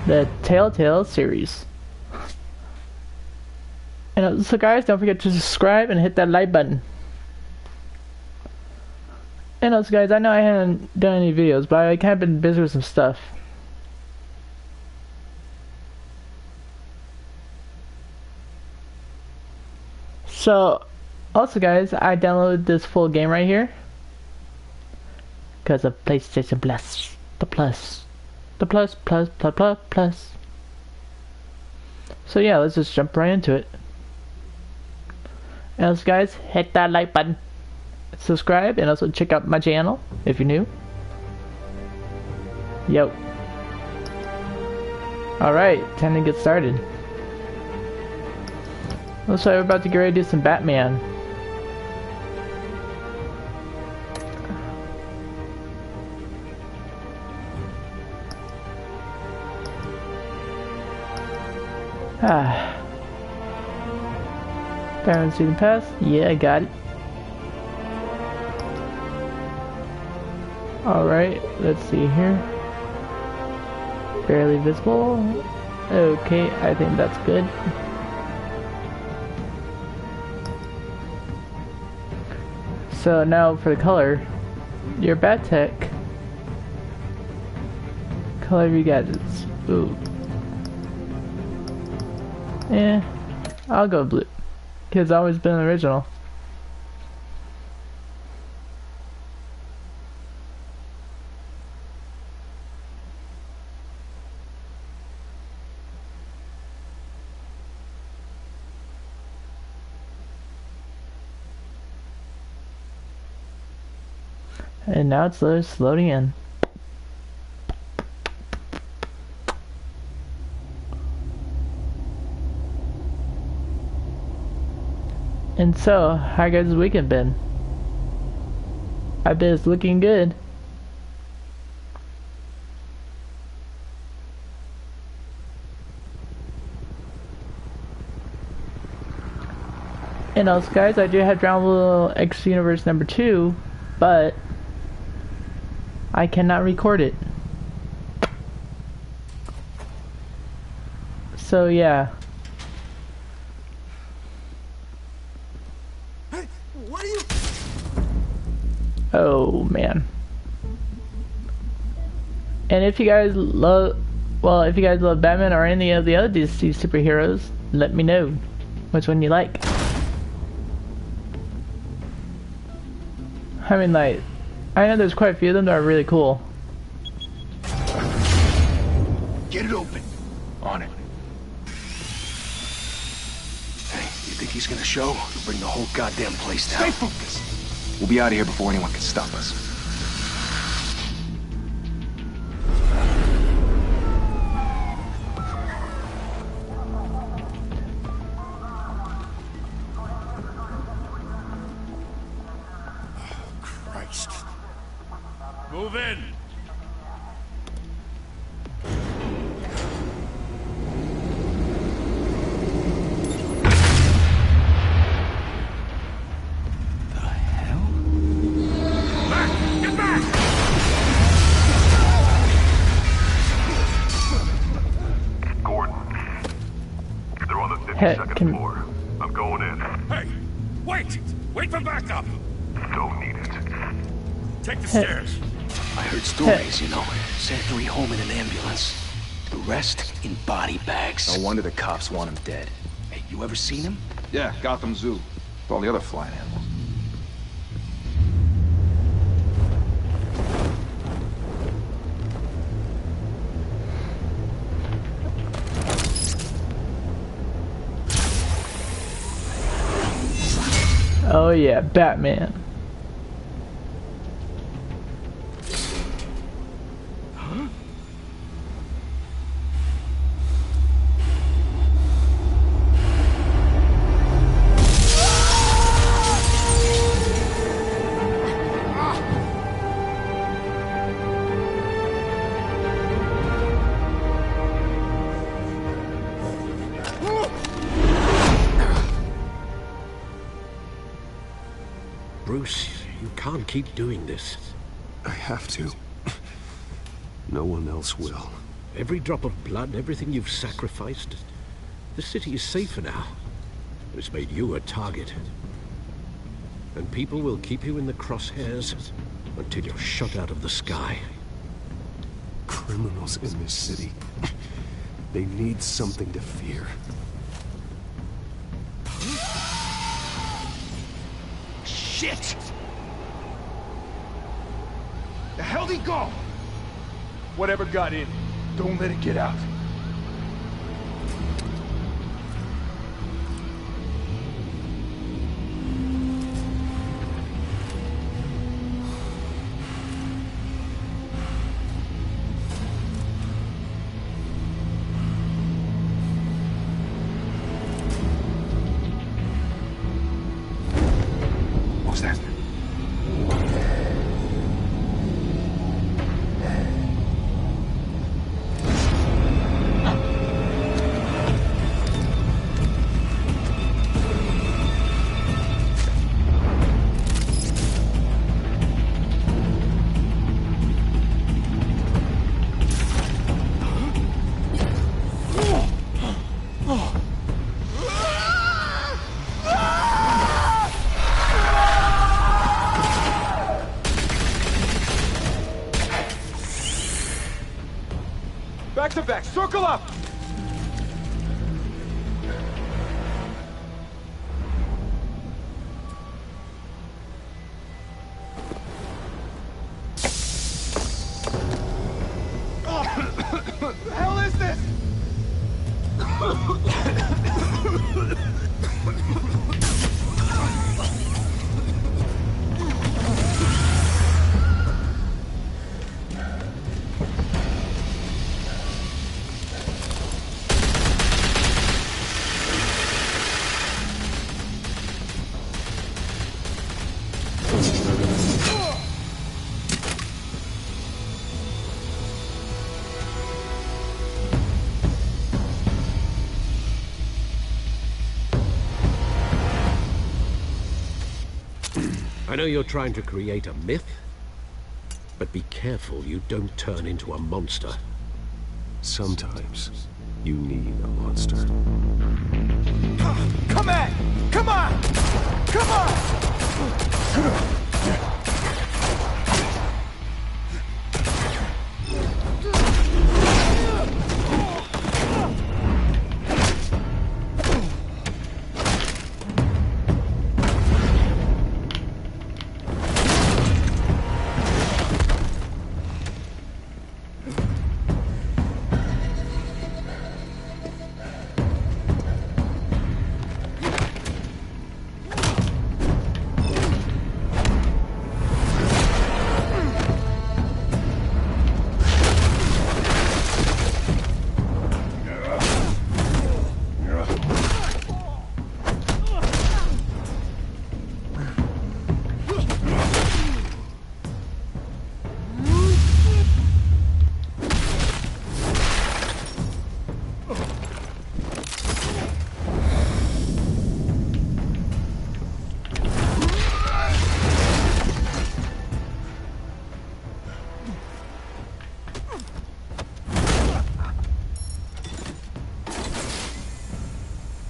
the Telltale series. And so guys, don't forget to subscribe and hit that like button. And also guys, I know I haven't done any videos, but I kind of been busy with some stuff. So, also guys, I downloaded this full game right here. Because of PlayStation Plus. The plus. So yeah, let's just jump right into it. And also guys, hit that like button. Subscribe, and also check out my channel if you're new. Yo. Alright, time to get started. Looks like we're about to get ready to do some Batman. Batman Season Pass? Yeah, I got it. Alright, let's see here. Barely visible. Okay, I think that's good. So now for the color, your bat tech. Color of your gadgets. Ooh. I'll go blue. Because it's always been original. And now it's just loading in. And so, how guys' weekend been? I bet it's looking good. And also guys, I do have Dragon Ball X Universe number 2, but I cannot record it. So yeah. Hey, what are you? Oh man. And if you guys love, well, if you guys love Batman or any of the other DC superheroes, let me know which one you like. I mean, like, I know there's quite a few of them that are really cool. Get it open. On it. Hey, you think he's gonna show? He'll bring the whole goddamn place down. Stay focused. We'll be out of here before anyone can stop us. Move in! The hell? Back! Get back! Gordon. They're on the 52nd floor. I'm going in. Hey! Wait! Wait for backup! Don't need it. Take the stairs. I heard stories, you know. Sent 3 home in an ambulance. The rest in body bags. No wonder the cops want him dead. Hey, you ever seen him? Yeah, Gotham Zoo. With all the other flying animals. Oh yeah, Batman. Bruce, you can't keep doing this. I have to. No one else will. Every drop of blood, everything you've sacrificed. The city is safer now. It's made you a target. And people will keep you in the crosshairs until you're shot out of the sky. Criminals in this city. They need something to fear. Shit! The hell'd he go? Whatever got in, don't let it get out. What was that? Back to back, circle up! What the hell is this? I know you're trying to create a myth, but be careful you don't turn into a monster. Sometimes you need a monster. Come at! Come on! Come on!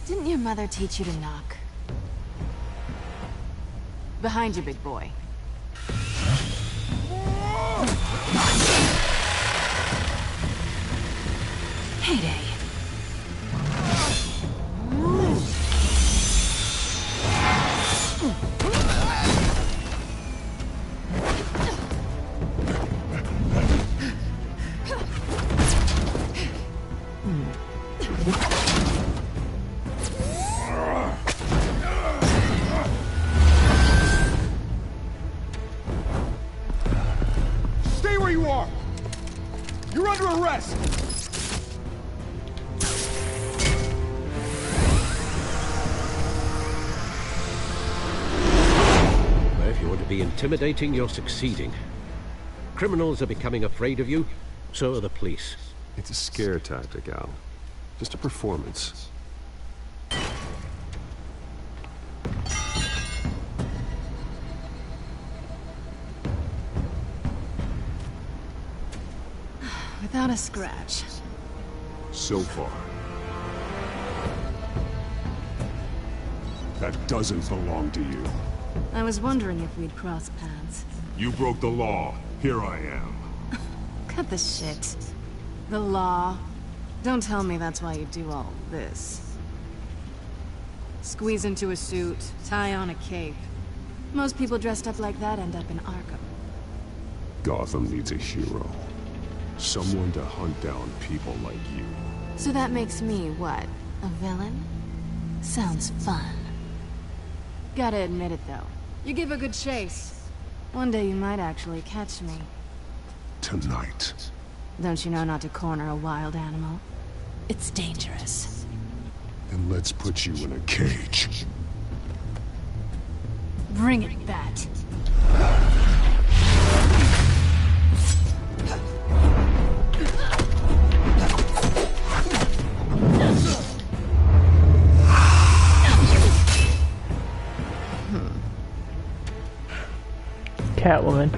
Didn't your mother teach you to knock? Behind you, big boy. Heyday. Stay where you are! You're under arrest! Well, if you want to be intimidating, you're succeeding. Criminals are becoming afraid of you, so are the police. It's a scare tactic, Al. Just a performance. Without a scratch. So far. That doesn't belong to you. I was wondering if we'd cross paths. You broke the law. Here I am. Cut the shit. The law. Don't tell me that's why you do all this. Squeeze into a suit, tie on a cape. Most people dressed up like that end up in Arkham. Gotham needs a hero. Someone to hunt down people like you. So that makes me, what, a villain? Sounds fun. Gotta admit it, though. You give a good chase. One day you might actually catch me. Tonight. Don't you know not to corner a wild animal? It's dangerous. Then let's put you in a cage. Bring it, Bat. Catwoman.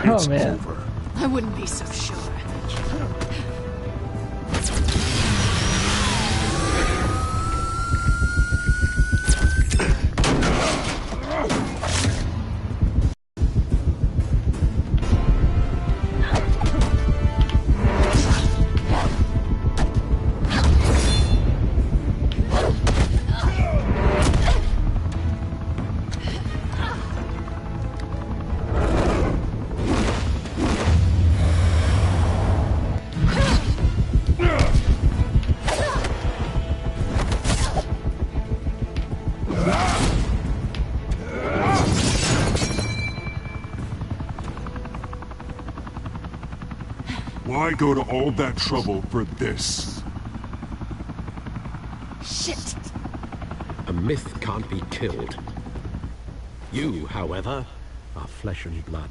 Oh man. I wouldn't be so sure. Why go to all that trouble for this? Shit! A myth can't be killed. You, however, are flesh and blood.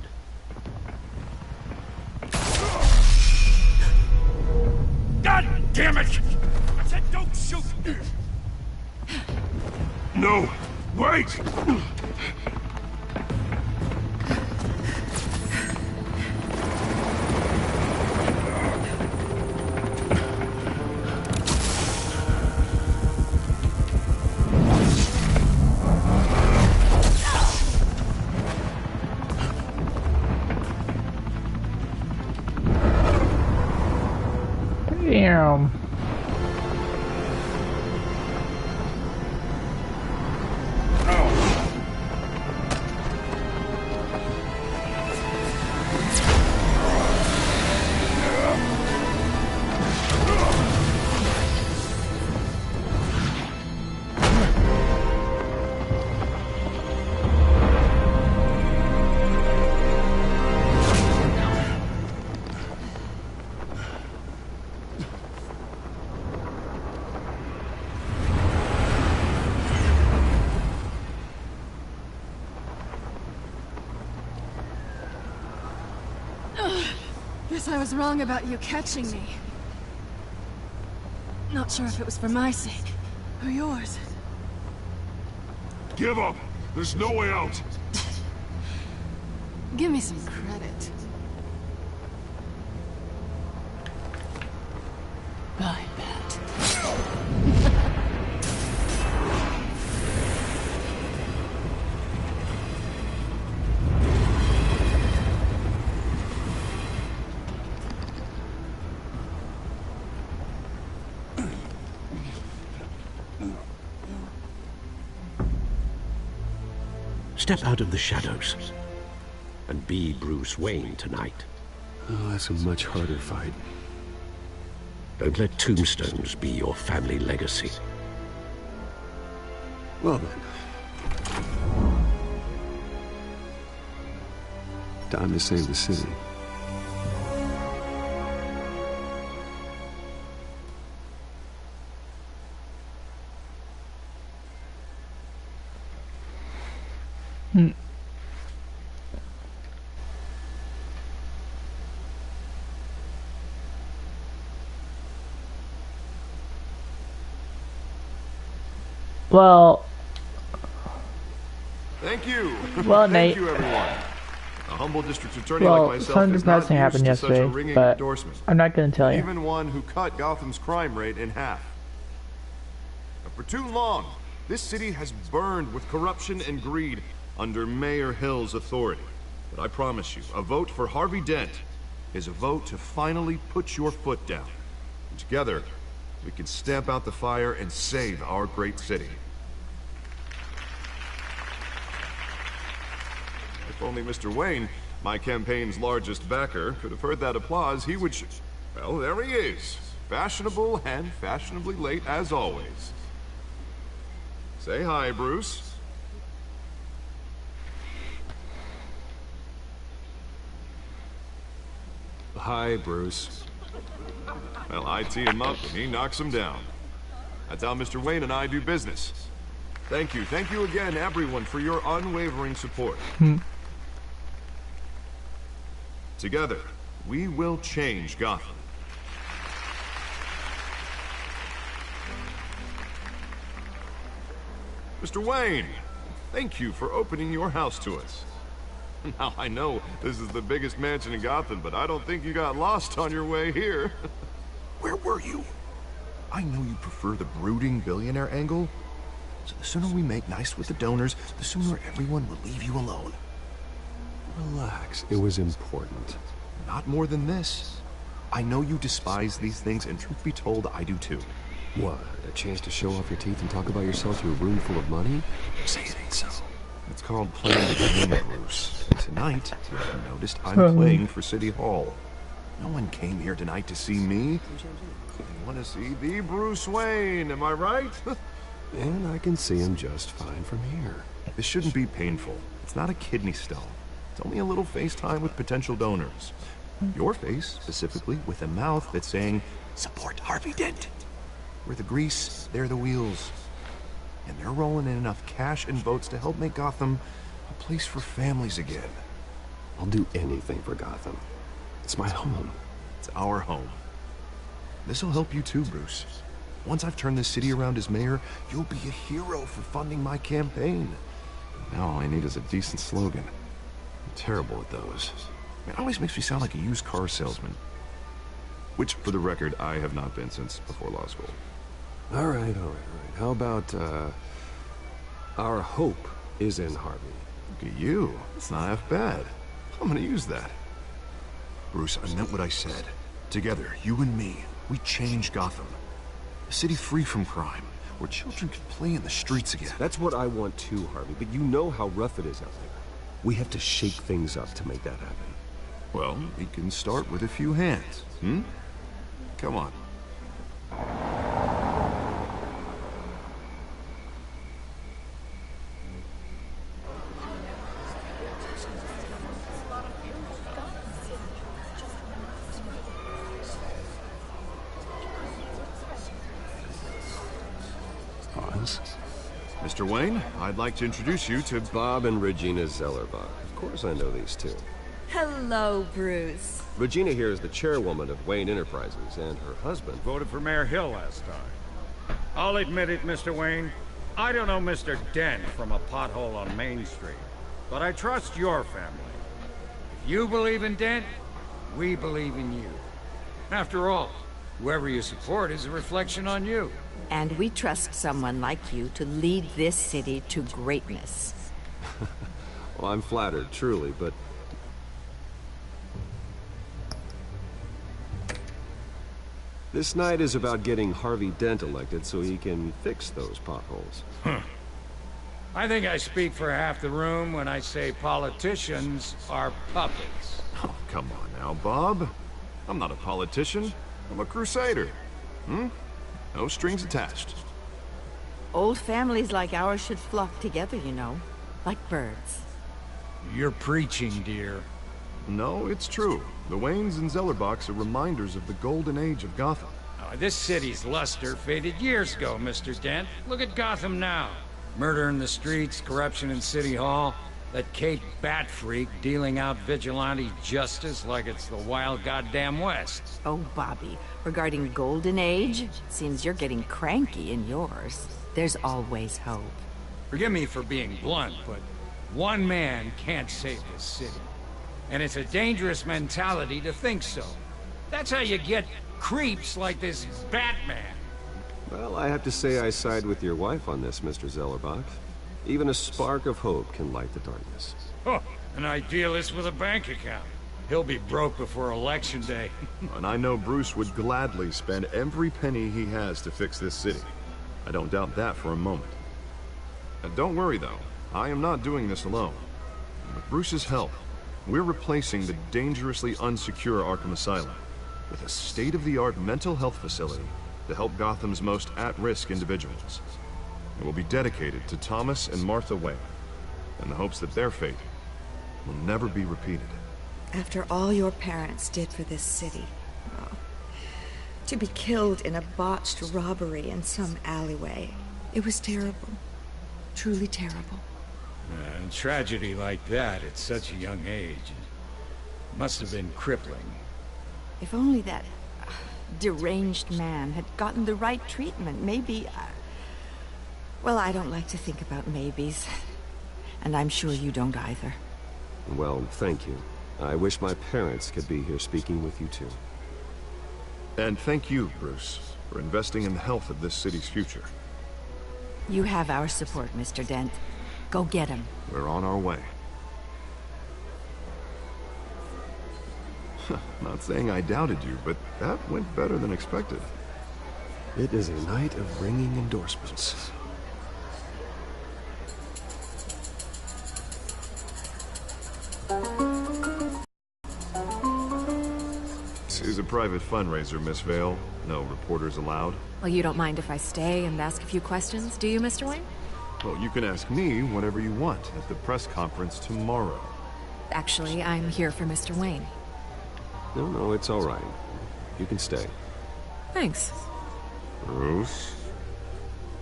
God damn it! I said don't shoot! No! Wait! Damn. Guess I was wrong about you catching me. Not sure if it was for my sake or yours. Give up! There's no way out! Give me some credit. Bye, Bat. Step out of the shadows and be Bruce Wayne tonight. Oh, that's a much harder fight. Don't let tombstones be your family legacy. Well then. Time to save the city. Well, Thank you. Well, Thank Nate. you, everyone. A humble district attorney well, like myself something is not depressing used happened to such a yesterday, ringing but endorsement. I'm not going to tell you. Even one who cut Gotham's crime rate in half. For too long, this city has burned with corruption and greed under Mayor Hill's authority. But I promise you, a vote for Harvey Dent is a vote to finally put your foot down. And together, we can stamp out the fire and save our great city. If only Mr. Wayne, my campaign's largest backer, could have heard that applause, he would well, there he is. Fashionable and fashionably late as always. Say hi, Bruce. Hi, Bruce. Well, I tee him up and he knocks him down. That's how Mr. Wayne and I do business. Thank you again, everyone, for your unwavering support. Together, we will change Gotham. Mr. Wayne, thank you for opening your house to us. Now, I know this is the biggest mansion in Gotham, but I don't think you got lost on your way here. Where were you? I know you prefer the brooding billionaire angle, so the sooner we make nice with the donors, the sooner everyone will leave you alone. Relax. It was important. Not more than this. I know you despise these things, and truth be told, I do too. What? A chance to show off your teeth and talk about yourself to a room full of money? Say it ain't so. It's called playing the game, Bruce. And tonight, if you haven't noticed, I'm playing for City Hall. No one came here tonight to see me. They want to see the Bruce Wayne, am I right? And I can see him just fine from here. This shouldn't be painful. It's not a kidney stone. It's only a little FaceTime with potential donors. Your face, specifically, with a mouth that's saying, support Harvey Dent. We're the grease, they're the wheels. And they're rolling in enough cash and votes to help make Gotham a place for families again. I'll do anything for Gotham. It's my home. It's our home. This'll help you too, Bruce. Once I've turned this city around as mayor, you'll be a hero for funding my campaign. Now all I need is a decent slogan. I'm terrible at those. It always makes me sound like a used car salesman. Which, for the record, I have not been since before law school. All right. How about, our hope is in Harvey? Look at you. It's not half bad. I'm gonna use that. Bruce, I meant what I said. Together, you and me, we change Gotham. A city free from crime, where children can play in the streets again. That's what I want too, Harvey, but you know how rough it is out there. We have to shake things up to make that happen. Well, we can start with a few hands, Come on. Hans? Mr. Wayne, I'd like to introduce you to Bob and Regina Zellerbach. Of course I know these two. Hello, Bruce. Regina here is the chairwoman of Wayne Enterprises, and her husband... Voted for Mayor Hill last time. I'll admit it, Mr. Wayne. I don't know Mr. Dent from a pothole on Main Street, but I trust your family. If you believe in Dent, we believe in you. After all, whoever you support is a reflection on you. And we trust someone like you to lead this city to greatness. Well, I'm flattered, truly, but... This night is about getting Harvey Dent elected so he can fix those potholes. I think I speak for half the room when I say politicians are puppets. Oh, come on now, Bob. I'm not a politician. I'm a crusader. No strings attached. Old families like ours should flock together, you know. Like birds. You're preaching, dear. No, it's true. The Waynes and Zellerbachs are reminders of the golden age of Gotham. Oh, this city's luster faded years ago, Mr. Dent. Look at Gotham now. Murder in the streets, corruption in City Hall, that Kate Bat freak dealing out vigilante justice like it's the wild goddamn West. Oh, Bobby, regarding Golden Age, seems you're getting cranky in yours. There's always hope. Forgive me for being blunt, but one man can't save this city. And it's a dangerous mentality to think so. That's how you get creeps like this Batman. Well, I have to say I side with your wife on this, Mr. Zellerbach. Even a spark of hope can light the darkness. Oh, an idealist with a bank account. He'll be broke before Election Day. And I know Bruce would gladly spend every penny he has to fix this city. I don't doubt that for a moment. And don't worry, though. I am not doing this alone. With Bruce's help, we're replacing the dangerously unsecure Arkham Asylum with a state-of-the-art mental health facility to help Gotham's most at-risk individuals. It will be dedicated to Thomas and Martha Wayne, in the hopes that their fate will never be repeated. After all your parents did for this city, oh, to be killed in a botched robbery in some alleyway, it was terrible. Truly terrible. A tragedy like that at such a young age must have been crippling. If only that deranged man had gotten the right treatment, maybe... Well, I don't like to think about maybes. And I'm sure you don't either. Well, thank you. I wish my parents could be here speaking with you too. And thank you, Bruce, for investing in the health of this city's future. You have our support, Mr. Dent. Go get him. We're on our way. Not saying I doubted you, but that went better than expected. It is a night of ringing endorsements. This is a private fundraiser, Miss Vale. No reporters allowed. Well, you don't mind if I stay and ask a few questions, do you, Mr. Wayne? Well, you can ask me whatever you want at the press conference tomorrow. Actually, I'm here for Mr. Wayne. No, it's all right. You can stay. Thanks. Bruce?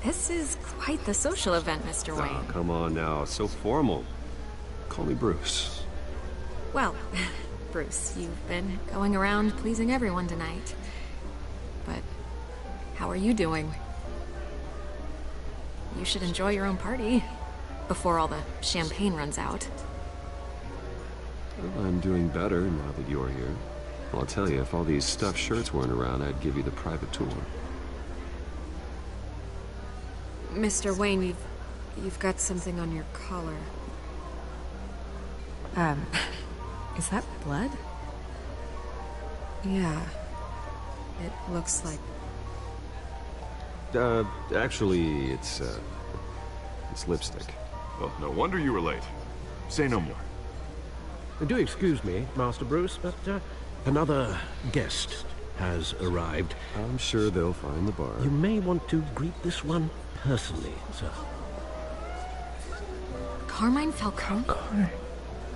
This is quite the social event, Mr. Wayne. Oh, come on now. So formal. Call me Bruce. Well, Bruce, you've been going around pleasing everyone tonight. But how are you doing? You should enjoy your own party before all the champagne runs out. Well, I'm doing better now that you're here. Well, I'll tell you, if all these stuffed shirts weren't around, I'd give you the private tour. Mr. Wayne, you've got something on your collar. Is that blood? Yeah. It looks like... Actually, it's lipstick. Well, no wonder you were late. Say no more. Do excuse me, Master Bruce, but another guest has arrived. I'm sure they'll find the bar. You may want to greet this one personally, sir. Carmine Falcone?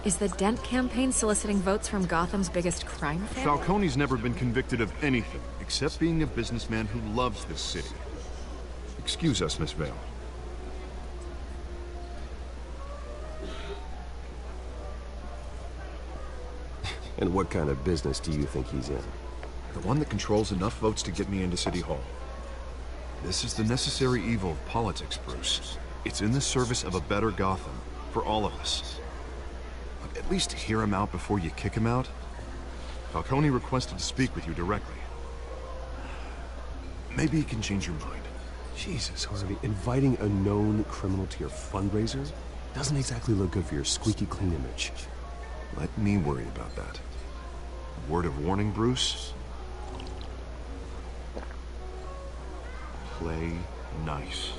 Is the Dent campaign soliciting votes from Gotham's biggest crime family? Falcone's never been convicted of anything, except being a businessman who loves this city. Excuse us, Miss Vale. And what kind of business do you think he's in? The one that controls enough votes to get me into City Hall. This is the necessary evil of politics, Bruce. It's in the service of a better Gotham, for all of us. But at least hear him out before you kick him out. Falcone requested to speak with you directly. Maybe he can change your mind. Jesus, Harvey, inviting a known criminal to your fundraiser doesn't exactly look good for your squeaky clean image. Let me worry about that. Word of warning, Bruce? Play nice.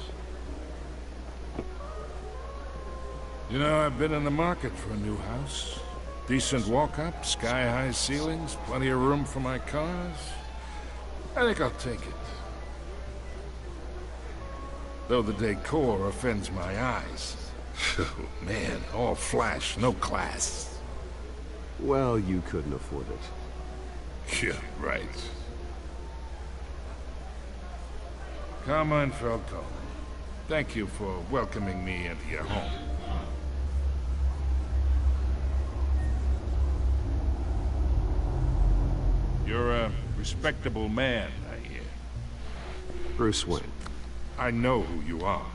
You know, I've been in the market for a new house. Decent walk-up, sky-high ceilings, plenty of room for my cars. I think I'll take it. Though the decor offends my eyes. Oh, man, all flash, no class. Well, you couldn't afford it. Yeah, right. Carmine Falcone, thank you for welcoming me into your home. You're a respectable man, I hear. Bruce Wayne. I know who you are.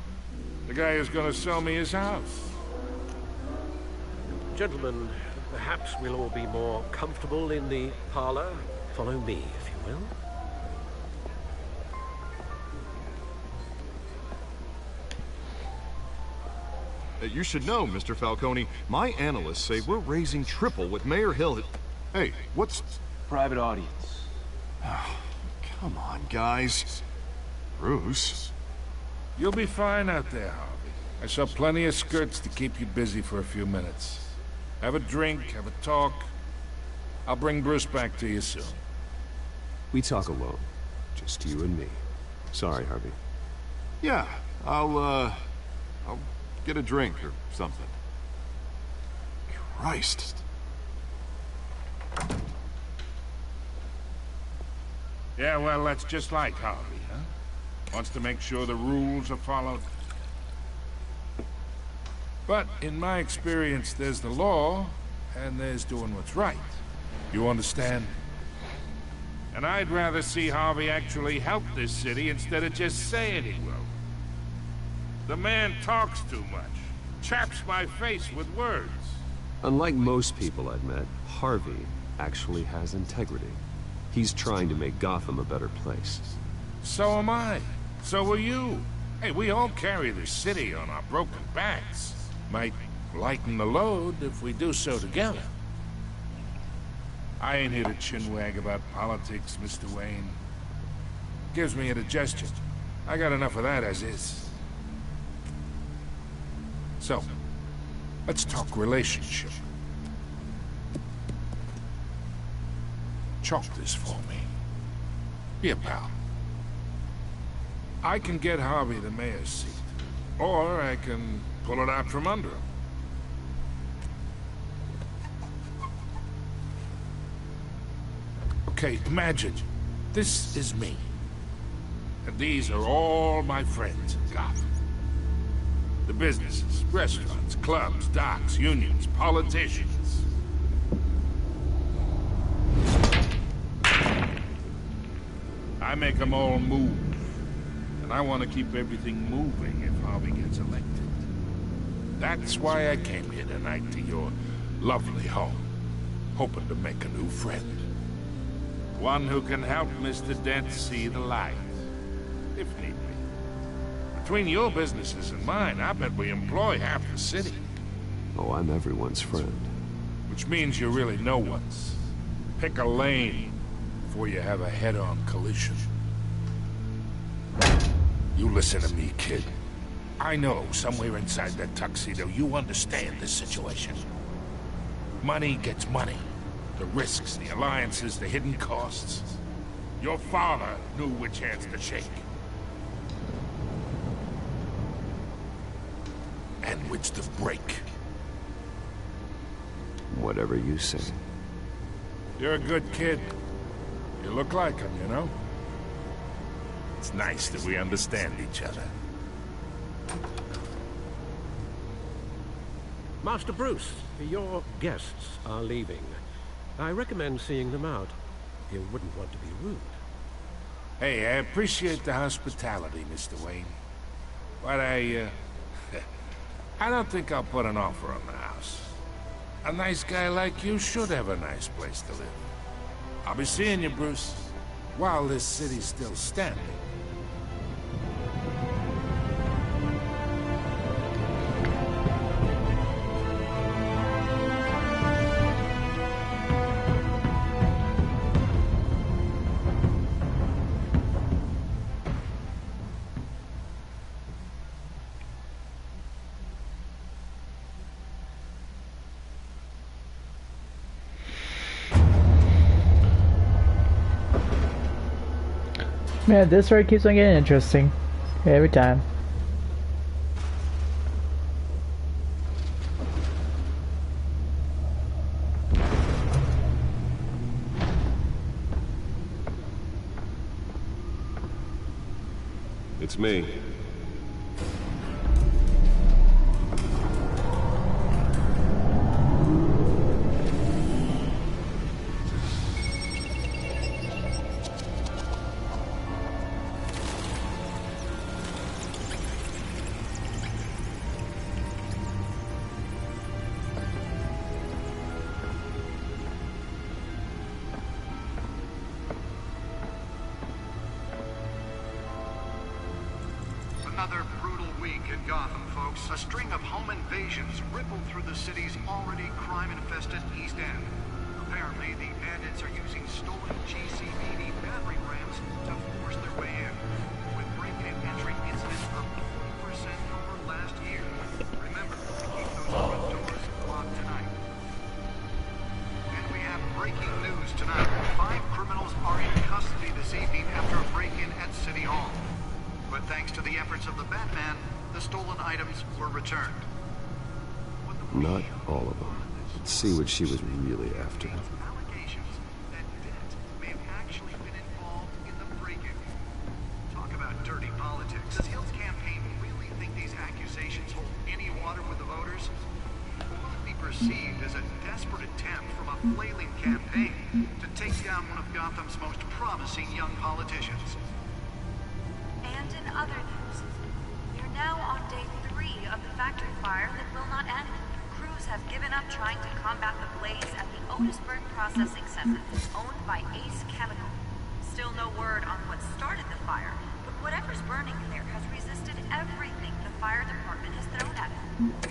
The guy who's gonna sell me his house. Gentlemen, perhaps we'll all be more comfortable in the parlor. Follow me, if you will. You should know, Mr. Falcone, my analysts say we're raising triple with Mayor Hill. Hey, what's... Private audience. Oh, come on, guys. Bruce? You'll be fine out there, Harvey. I saw plenty of skirts to keep you busy for a few minutes. Have a drink, have a talk. I'll bring Bruce back to you soon. We talk alone. Just you and me. Sorry, Harvey. Yeah, I'll get a drink or something. Christ. Yeah, well, that's just like Harvey, huh? Wants to make sure the rules are followed. But in my experience, there's the law, and there's doing what's right. You understand? And I'd rather see Harvey actually help this city instead of just saying he will. The man talks too much. Chaps my face with words. Unlike most people I've met, Harvey actually has integrity. He's trying to make Gotham a better place. So am I. So are you. Hey, we all carry this city on our broken backs. Might lighten the load if we do so together. I ain't here to chinwag about politics, Mr. Wayne. Gives me indigestion. I got enough of that as is. So, let's talk relationship. Chalk this for me. Be a pal. I can get Harvey the mayor's seat, or I can pull it out from under him. Okay, imagine, this is me. And these are all my friends in Gotham. The businesses, restaurants, clubs, docks, unions, politicians. I make them all move. And I want to keep everything moving if Harvey gets elected. That's why I came here tonight to your lovely home, hoping to make a new friend. One who can help Mr. Dent see the light, if need be. Between your businesses and mine, I bet we employ half the city. Oh, I'm everyone's friend. Which means you're really no one's. Pick a lane before you have a head-on collision. You listen to me, kid. I know somewhere inside that tuxedo you understand this situation. Money gets money. The risks, the alliances, the hidden costs. Your father knew which hands to shake. And which to break. Whatever you say. You're a good kid. You look like him, you know? It's nice that we understand each other. Master Bruce, your guests are leaving. I recommend seeing them out. You wouldn't want to be rude. Hey, I appreciate the hospitality, Mr. Wayne. But I don't think I'll put an offer on the house. A nice guy like you should have a nice place to live. I'll be seeing you, Bruce, while this city's still standing. Man, this story keeps on getting interesting every time. It's me. Another brutal week in Gotham, folks. A string of home invasions rippled through the city's already crime-infested East End. Apparently, the bandits are using stolen GCVD battery rams to force their way in, with break-in entry incidents up 40% over last year. Remember to keep those front doors locked tonight. And we have breaking news tonight. 5 criminals are in custody this evening after a break-in at City Hall. But thanks to the efforts of the Batman, the stolen items were returned. Not all of them. Let's see what she was really after. Allegations that Dent may have actually been involved in the break-in. Talk about dirty politics. Does Hill's campaign really think these accusations hold any water with the voters? Will it be perceived as a desperate attempt from a flailing campaign to take down one of Gotham's most promising young politicians? And in other news, we're now on day 3 of the factory fire that will not end. Crews have given up trying to combat the blaze at the Otisburg Processing Center, owned by Ace Chemical. Still no word on what started the fire, but whatever's burning there has resisted everything the fire department has thrown at it.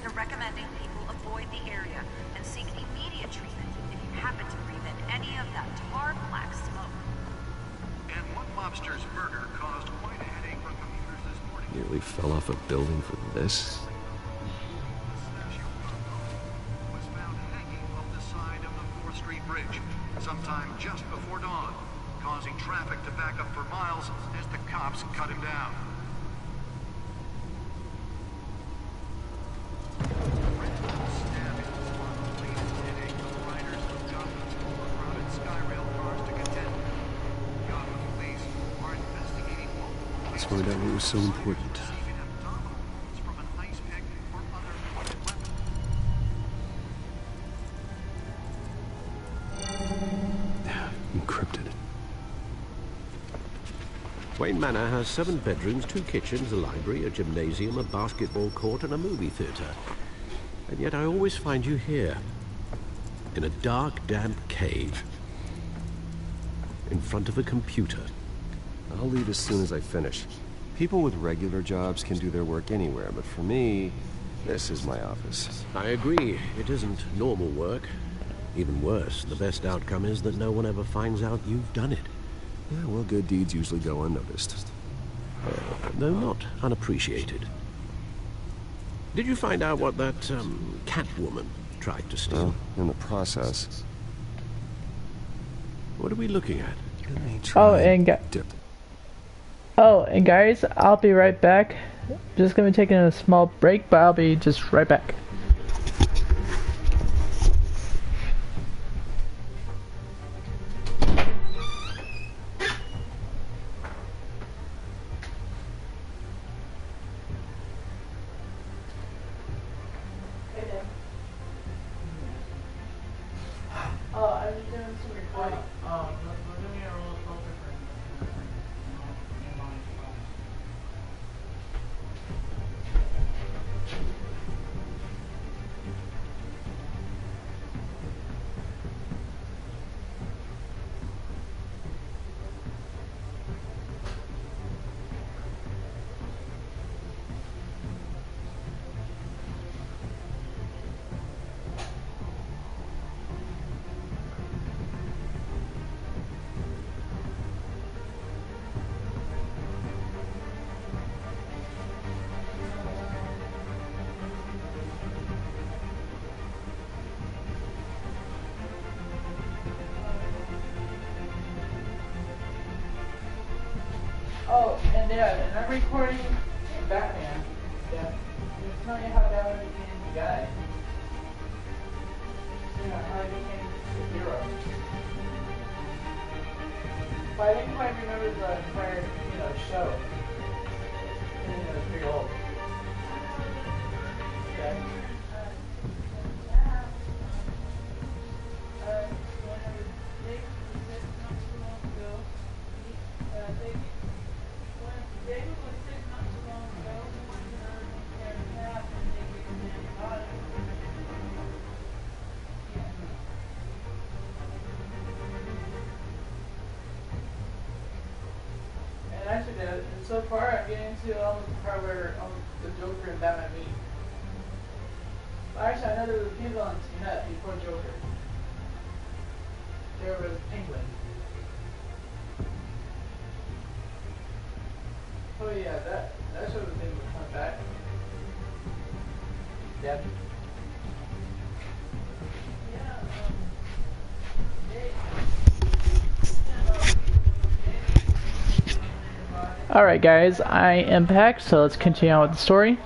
They're recommending people avoid the area and seek immediate treatment if you happen to breathe in any of that tar black smoke. And one lobster's murder caused quite a headache for commuters this morning. Nearly fell off a building for this. Was found hanging off the side of the 4th Street Bridge sometime just before dawn, causing traffic to back up for miles as the cops cut him down. Let's find out what was so important. Encrypted. Wayne Manor has 7 bedrooms, 2 kitchens, a library, a gymnasium, a basketball court, and a movie theater. And yet I always find you here, in a dark, damp cave, in front of a computer. I'll leave as soon as I finish. People with regular jobs can do their work anywhere, but for me, this is my office. I agree. It isn't normal work. Even worse, the best outcome is that no one ever finds out you've done it. Yeah, well, good deeds usually go unnoticed. Though not unappreciated. Did you find out what that, Catwoman tried to steal? In the process. What are we looking at? And guys, I'll be right back. Just gonna be taking a small break, but I'll be just right back. Oh, and I'm recording Batman. Yeah. I'm telling you how Batman became the guy. You know, how he became the hero. But I didn't quite remember the entire, show. And it's pretty old. Okay. Actually, so far I'm getting to almost the part where the Joker and Batman meet. Well, actually, I know there were people on Team Up before Joker. There was Penguin. Oh yeah, that show was able to come back. Yep. Alright guys, I am back, so let's continue on with the story.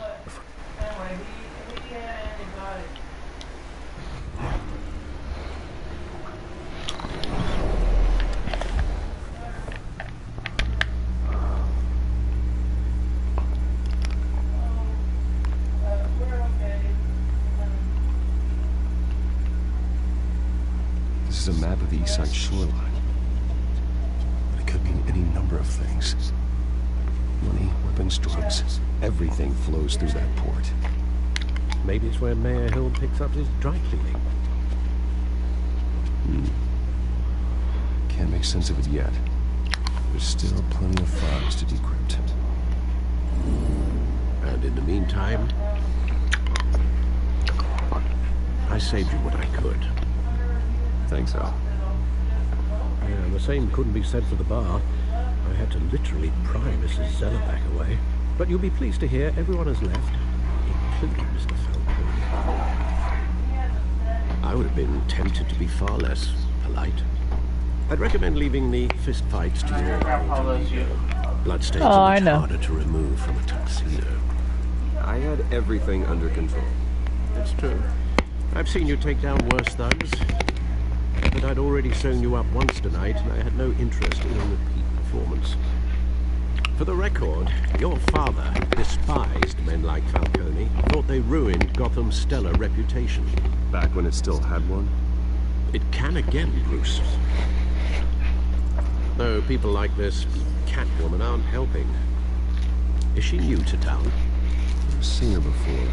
This is a map of the east side shoreline. But it could mean any number of things. Money, weapons, drugs, everything flows through that port. Maybe it's where Mayor Hill picks up his dry cleaning. Can't make sense of it yet. There's still plenty of files to decrypt. And in the meantime, I saved you what I could. Think so? Yeah, the same couldn't be said for the bar. I had to literally pry Mrs. Zellerback away. But you'll be pleased to hear everyone has left, including Mr. Falcone. I would have been tempted to be far less polite. I'd recommend leaving the fistfights to your bloodstains are much harder to remove from a tuxedo. I had everything under control. That's true. I've seen you take down worse thugs. But I'd already sewn you up once tonight, and I had no interest in a repeat performance. For the record, your father despised men like Falcone, thought they ruined Gotham's stellar reputation. Back when it still had one? It can again, Bruce. Though people like this Catwoman aren't helping. Is she new to town? I've seen her before.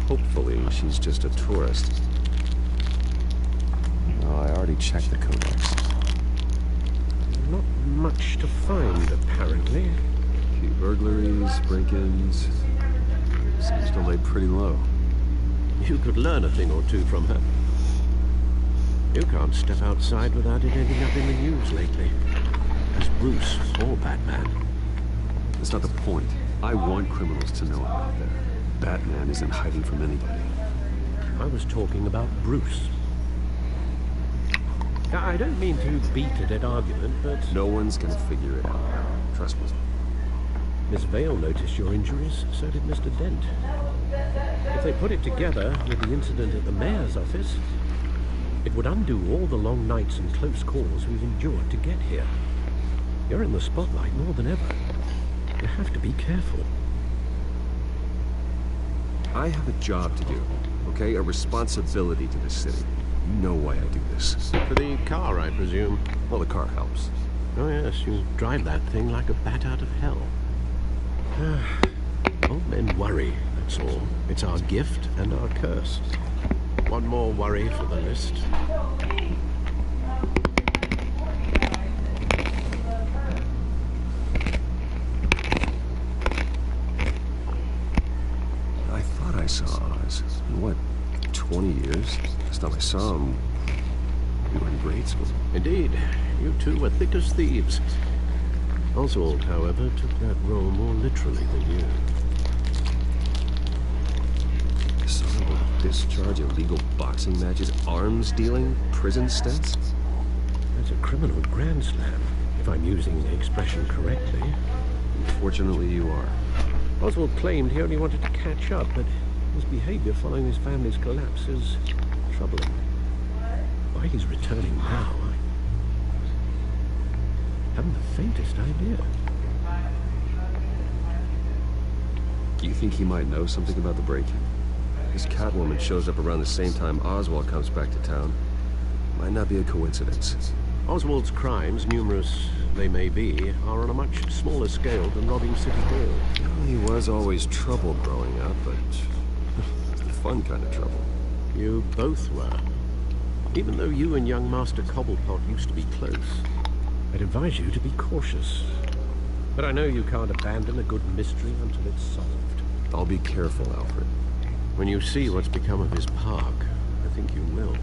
Hopefully, she's just a tourist. No, I already checked the codex. Not much to find, apparently. A few burglaries, break-ins. Seems to lay pretty low. You could learn a thing or two from her. You can't step outside without it ending up in the news lately. As Bruce or Batman. That's not the point. I want criminals to know I'm out there. Batman isn't hiding from anybody. I was talking about Bruce. I don't mean to beat a dead argument, but... No one's gonna figure it out. Trust me. Miss Vale noticed your injuries, so did Mr. Dent. If they put it together with the incident at the mayor's office, it would undo all the long nights and close calls we've endured to get here. You're in the spotlight more than ever. You have to be careful. I have a job to do, okay? A responsibility to this city. You know why I do this. For the car, I presume. Well, the car helps. Oh yes, you drive that thing like a bat out of hell. Old men worry, that's all. It's our gift and our curse. One more worry for the list. I thought I saw Oz. In what, 20 years? Last time I saw him, we were in grade school. Indeed. You two were thick as thieves. Oswald, however, took that role more literally than you. Son of a discharge, illegal boxing matches, arms dealing, prison stints? That's a criminal grand slam, if I'm using the expression correctly. Unfortunately, you are. Oswald claimed he only wanted to catch up, but his behavior following his family's collapse is troubling. Why he's returning now, I haven't the faintest idea. Do you think he might know something about the break-in? This Catwoman shows up around the same time Oswald comes back to town. Might not be a coincidence. Oswald's crimes, numerous they may be, are on a much smaller scale than robbing City Hall. Well, he was always trouble growing up, but the fun kind of trouble. You both were. Even though you and young Master Cobblepot used to be close, I'd advise you to be cautious. But I know you can't abandon a good mystery until it's solved. I'll be careful, Alfred. When you see what's become of his park, I think you will.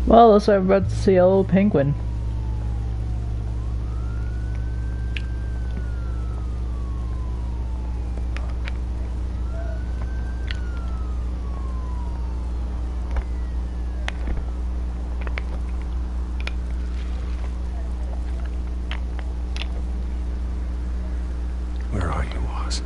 Well, looks like we're about to see a little penguin. Where are you, Oz?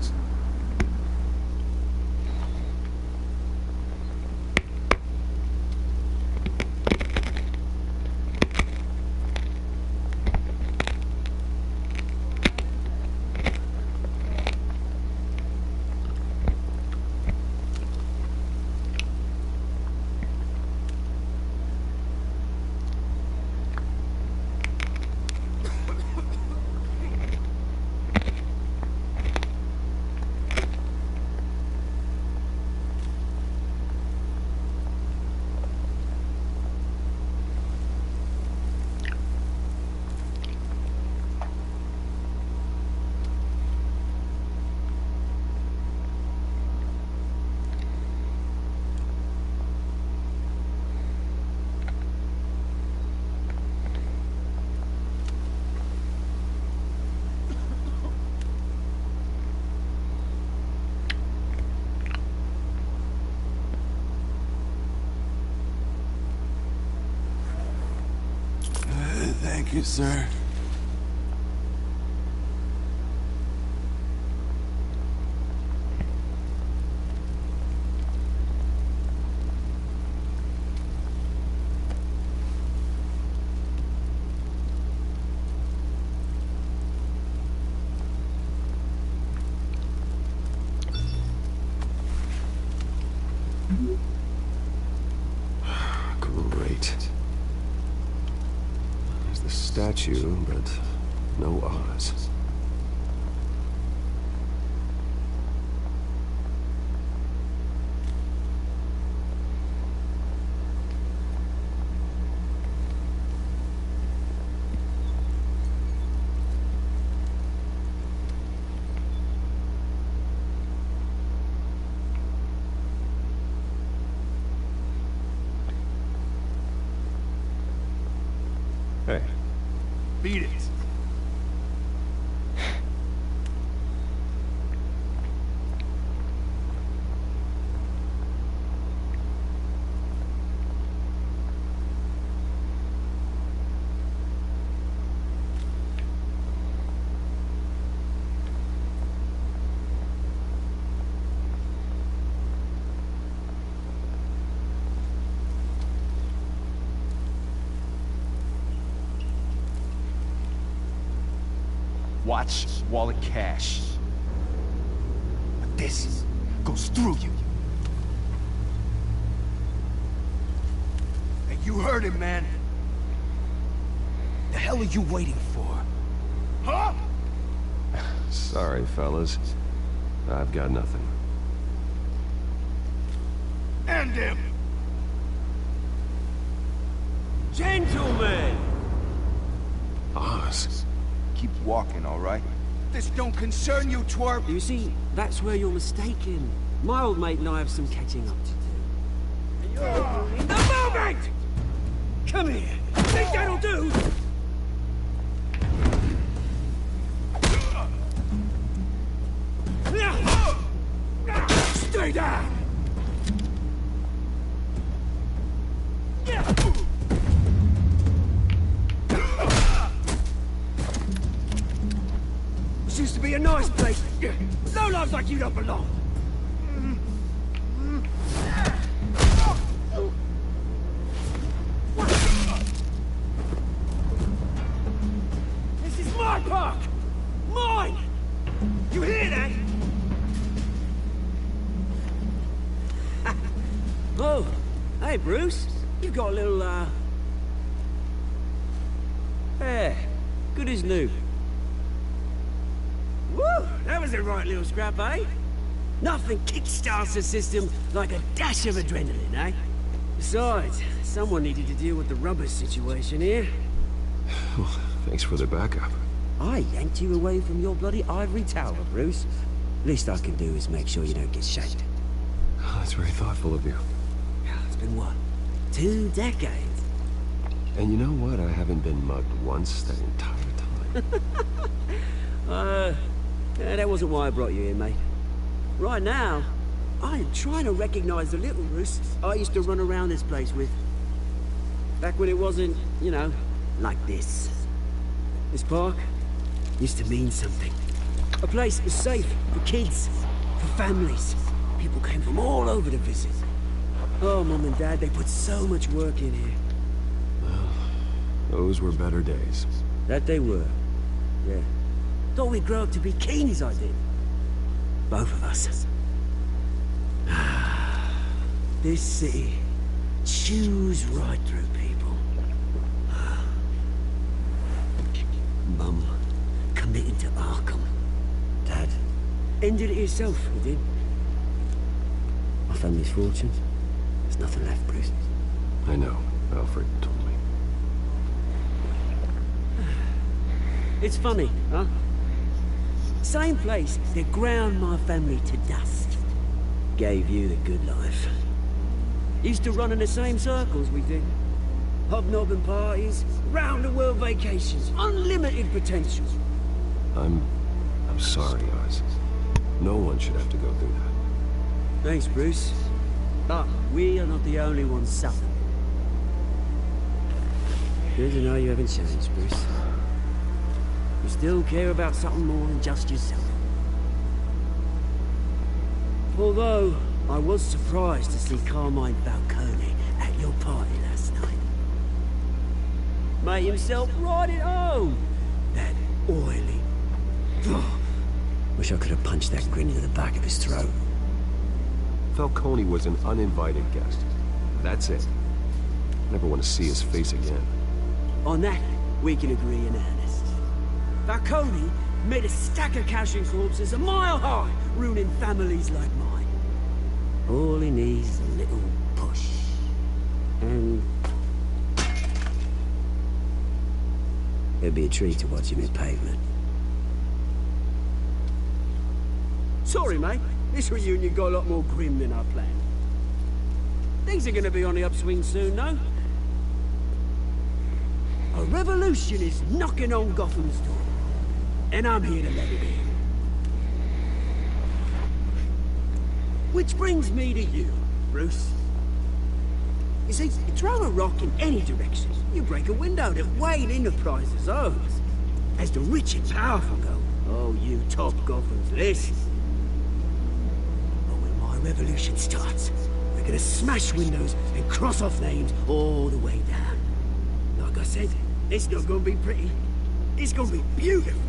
Thank you, sir. Great. There's the statue, but no Oz. Hey. Beat it. Watch wallet cash. But this goes through you. Hey, you heard him, man. The hell are you waiting for? Huh? Sorry, fellas. I've got nothing. End him! Gentlemen! Oz. Keep walking, all right? This don't concern you, twerp! You see, that's where you're mistaken. My old mate and I have some catching up to do. In the moment! Come here! Think that'll do? Stay down! This used to be a nice place. No lives like you don't belong. This is my park! Mine! You hear that? Oh, hey Bruce. You've got a little, yeah, good as new. Woo! That was a right little scrap, eh? Nothing kickstarts the system like a dash of adrenaline, eh? Besides, someone needed to deal with the rubber situation here. Well, thanks for the backup. I yanked you away from your bloody ivory tower, Bruce. Least I can do is make sure you don't get shanked. Oh, that's very thoughtful of you. It's been what? 2 decades? And you know what? I haven't been mugged once that entire time. Yeah, that wasn't why I brought you here, mate. Right now, I am trying to recognize the little Bruce I used to run around this place with. Back when it wasn't, you know, like this. This park used to mean something. A place that was safe for kids, for families. People came from all over to visit. Oh, Mum and Dad, they put so much work in here. Well, those were better days. That they were, yeah. Thought we'd grow up to be kings, I did. Both of us. This city chews right through people. Mum committed to Arkham. Dad ended it yourself, he did. My family's fortune. There's nothing left, Bruce. I know. Alfred told me. It's funny, huh? Same place that ground my family to dust. Gave you the good life. Used to run in the same circles we did. Hobnobbing parties, round-the-world vacations, unlimited potential. I'm sorry, Oz. No one should have to go through that. Thanks, Bruce. But we are not the only ones suffering. Good to know you haven't changed, Bruce. You still care about something more than just yourself. Although, I was surprised to see Carmine Falcone at your party last night. Made himself right at home. That oily... Oh, wish I could have punched that grin into the back of his throat. Falcone was an uninvited guest. That's it. Never want to see his face again. On that, we can agree in earnest. Falcone made a stack of cashing corpses a mile high, ruining families like mine. All he needs is a little push. And... it'd be a treat to watch him in pavement. Sorry, mate. This reunion got a lot more grim than I planned. Things are gonna be on the upswing soon, no? A revolution is knocking on Gotham's door. And I'm here to let it in. Which brings me to you, Bruce. You see, you throw a rock in any direction, you break a window that Wayne Enterprises owns. As the rich and powerful go, oh, you top Gotham's list. But when my revolution starts, we're gonna smash windows and cross off names all the way down. Like I said, it's not gonna be pretty. It's gonna be beautiful.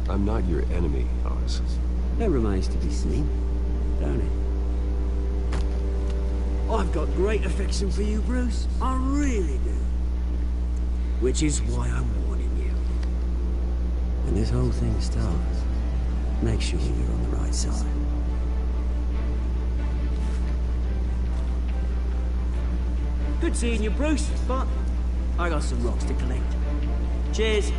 I'm not your enemy, Oz. That remains to be seen, don't it? I've got great affection for you, Bruce. I really do. Which is why I'm warning you. When this whole thing starts, make sure you're on the right side. Good seeing you, Bruce, but I got some rocks to collect. Cheers.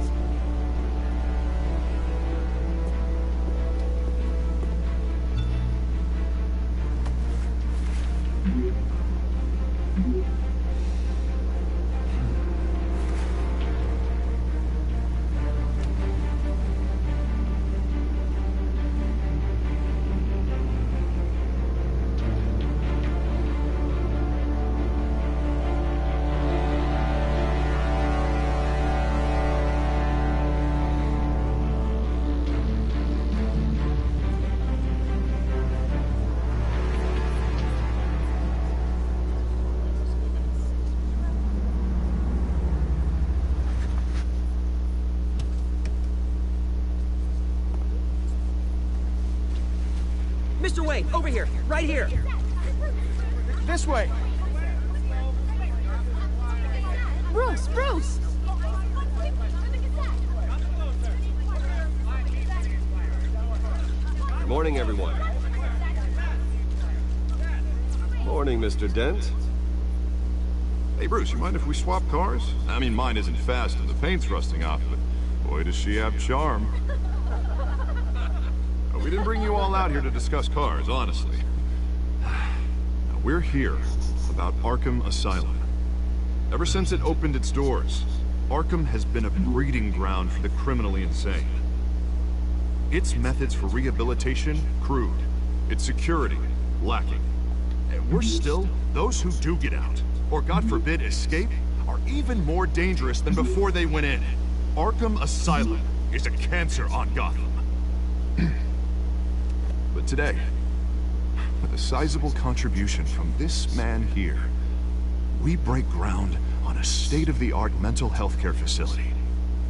Mr. Wayne, over here, right here. This way. Bruce, Bruce! Good morning, everyone. Morning, Mr. Dent. Hey, Bruce, you mind if we swap cars? I mean, mine isn't fast and the paint's rusting off, but boy, does she have charm. We didn't bring you all out here to discuss cars, honestly. Now, we're here about Arkham Asylum. Ever since it opened its doors, Arkham has been a breeding ground for the criminally insane. Its methods for rehabilitation, crude. Its security, lacking. And worse still, those who do get out, or God forbid escape, are even more dangerous than before they went in. Arkham Asylum is a cancer on Gotham. But today, with a sizable contribution from this man here, we break ground on a state-of-the-art mental health care facility.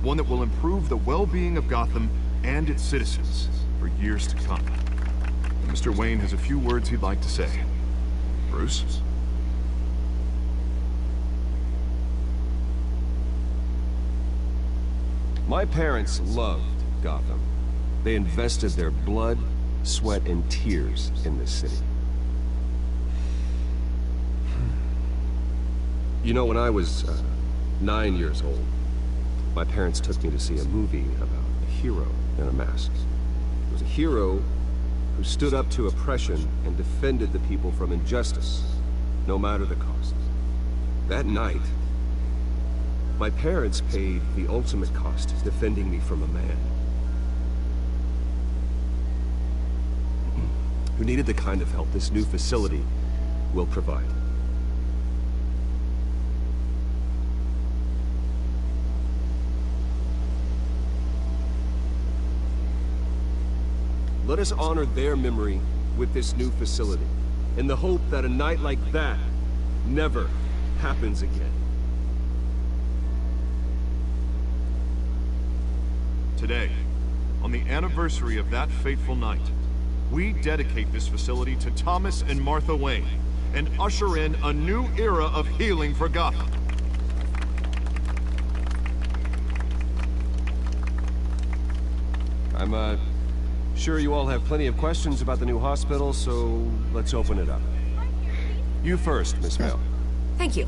One that will improve the well-being of Gotham and its citizens for years to come. And Mr. Wayne has a few words he'd like to say. Bruce? My parents loved Gotham. They invested their blood, sweat, and tears in this city. You know, when I was 9 years old, my parents took me to see a movie about a hero in a mask. It was a hero who stood up to oppression and defended the people from injustice, no matter the cost. That night, my parents paid the ultimate cost defending me from a man who needed the kind of help this new facility will provide. Let us honor their memory with this new facility, in the hope that a night like that never happens again. Today, on the anniversary of that fateful night, we dedicate this facility to Thomas and Martha Wayne and usher in a new era of healing for Gotham. I'm sure you all have plenty of questions about the new hospital, so let's open it up. You first, Miss Vale. Thank you.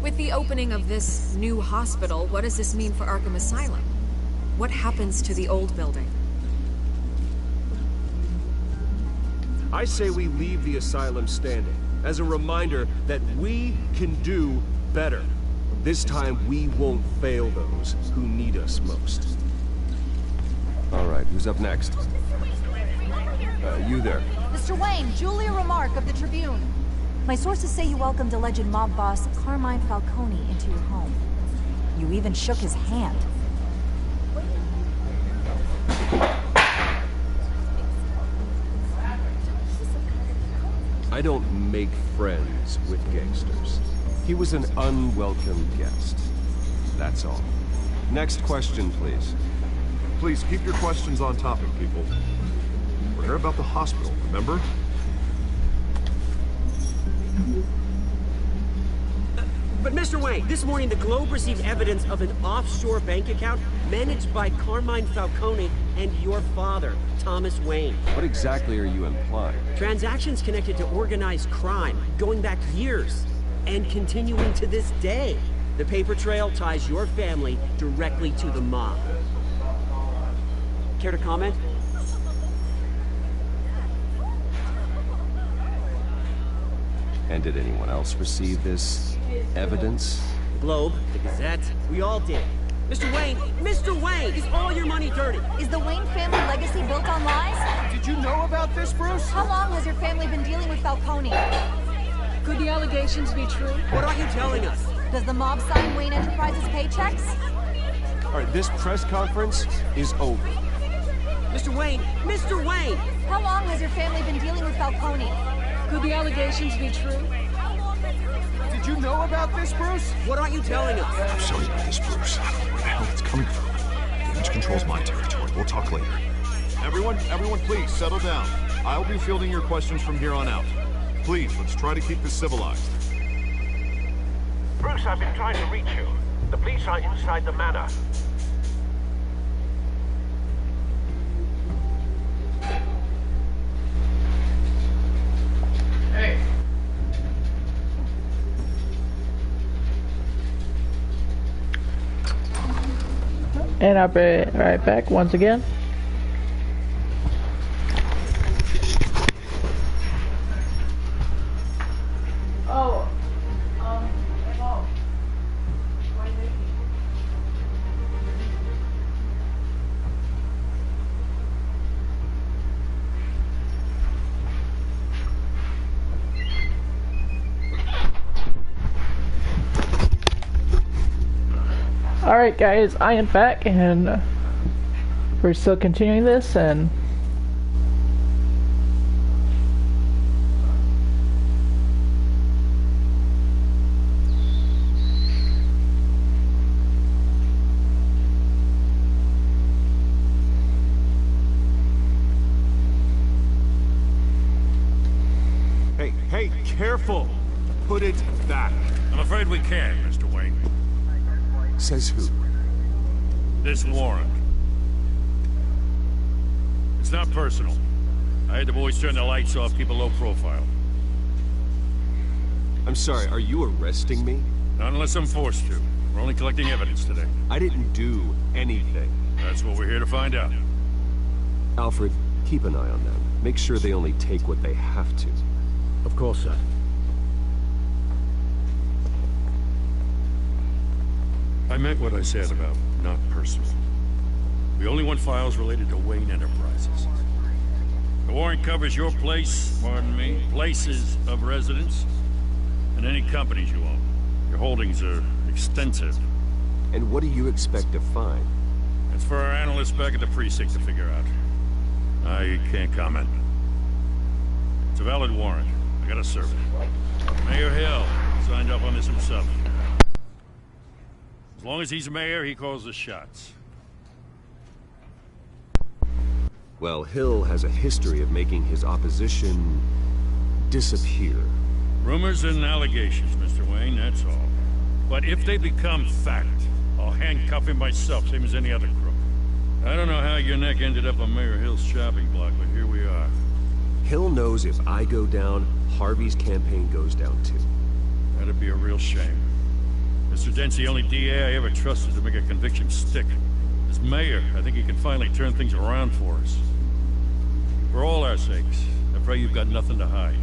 With the opening of this new hospital, what does this mean for Arkham Asylum? What happens to the old building? I say we leave the asylum standing, as a reminder that we can do better. This time, we won't fail those who need us most. All right, who's up next? You there. Mr. Wayne, Julia Remark of the Tribune. My sources say you welcomed alleged mob boss Carmine Falcone into your home. You even shook his hand. I don't make friends with gangsters. He was an unwelcome guest. That's all. Next question, please. Please keep your questions on topic, people. We're here about the hospital, remember? But Mr. Wayne, this morning the Globe received evidence of an offshore bank account managed by Carmine Falcone and your father, Thomas Wayne. What exactly are you implying? Transactions connected to organized crime, going back years, and continuing to this day. The paper trail ties your family directly to the mob. Care to comment? And did anyone else receive this evidence? The Globe, the Gazette, we all did. Mr. Wayne, is all your money dirty? Is the Wayne family legacy built on lies? Did you know about this, Bruce? How long has your family been dealing with Falcone? Could the allegations be true? What are you telling us? Does the mob sign Wayne Enterprises paychecks? All right, this press conference is over. Mr. Wayne! How long has your family been dealing with Falcone? Could the allegations be true? Did you know about this, Bruce? What aren't you telling us? I'm sorry about this, Bruce. I don't know where the hell it's coming from. Damage controls my territory. We'll talk later. Everyone please settle down. I'll be fielding your questions from here on out. Please, let's try to keep this civilized. Bruce, I've been trying to reach you. The police are inside the manor. Hey. And I'll be right back once again. Oh, Mom. What are you making? Alright guys, I am back and we're still continuing this and Hey, careful! Put it back. I'm afraid we can't, Mr. Wayne. Says who? This warrant. It's not personal. I had the boys turn the lights off, keep a low profile. I'm sorry, are you arresting me? Not unless I'm forced to. We're only collecting evidence today. I didn't do anything. That's what we're here to find out. Alfred, keep an eye on them. Make sure they only take what they have to. Of course, sir. I meant what I said about not personal. We only want files related to Wayne Enterprises. The warrant covers your place, pardon me, places of residence, and any companies you own. Your holdings are extensive. And what do you expect to find? That's for our analysts back at the precinct to figure out. I can't comment. It's a valid warrant. I gotta serve it. Mayor Hill signed off on this himself. As long as he's mayor, he calls the shots. Well, Hill has a history of making his opposition disappear. Rumors and allegations, Mr. Wayne, that's all. But if they become fact, I'll handcuff him myself, same as any other crook. I don't know how your neck ended up on Mayor Hill's shopping block, but here we are. Hill knows if I go down, Harvey's campaign goes down too. That'd be a real shame. Mr. Dent's the only DA I ever trusted to make a conviction stick. As mayor, I think he can finally turn things around for us. For all our sakes, I pray you've got nothing to hide.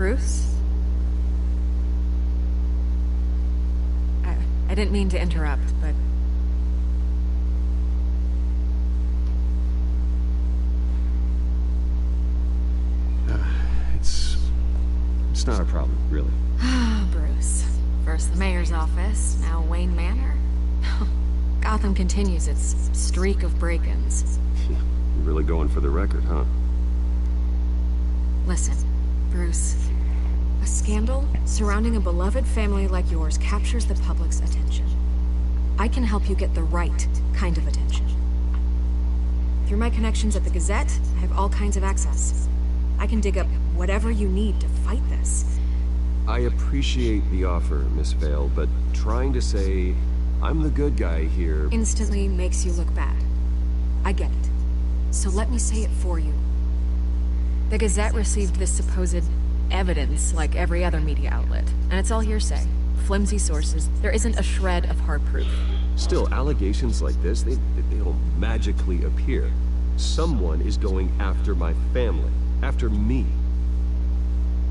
Bruce? I didn't mean to interrupt, but... It's not a problem, really. Ah, Bruce. First the mayor's office, now Wayne Manor. Gotham continues its streak of break-ins. You're really going for the record, huh? Listen, Bruce. A scandal surrounding a beloved family like yours captures the public's attention. I can help you get the right kind of attention. Through my connections at the Gazette, I have all kinds of access. I can dig up whatever you need to fight this. I appreciate the offer, Miss Vale, but trying to say I'm the good guy here instantly makes you look bad. I get it. So let me say it for you. The Gazette received this supposed evidence like every other media outlet, and it's all hearsay. Flimsy sources. There isn't a shred of hard proof. Still, allegations like this, they don't magically appear. Someone is going after my family, after me.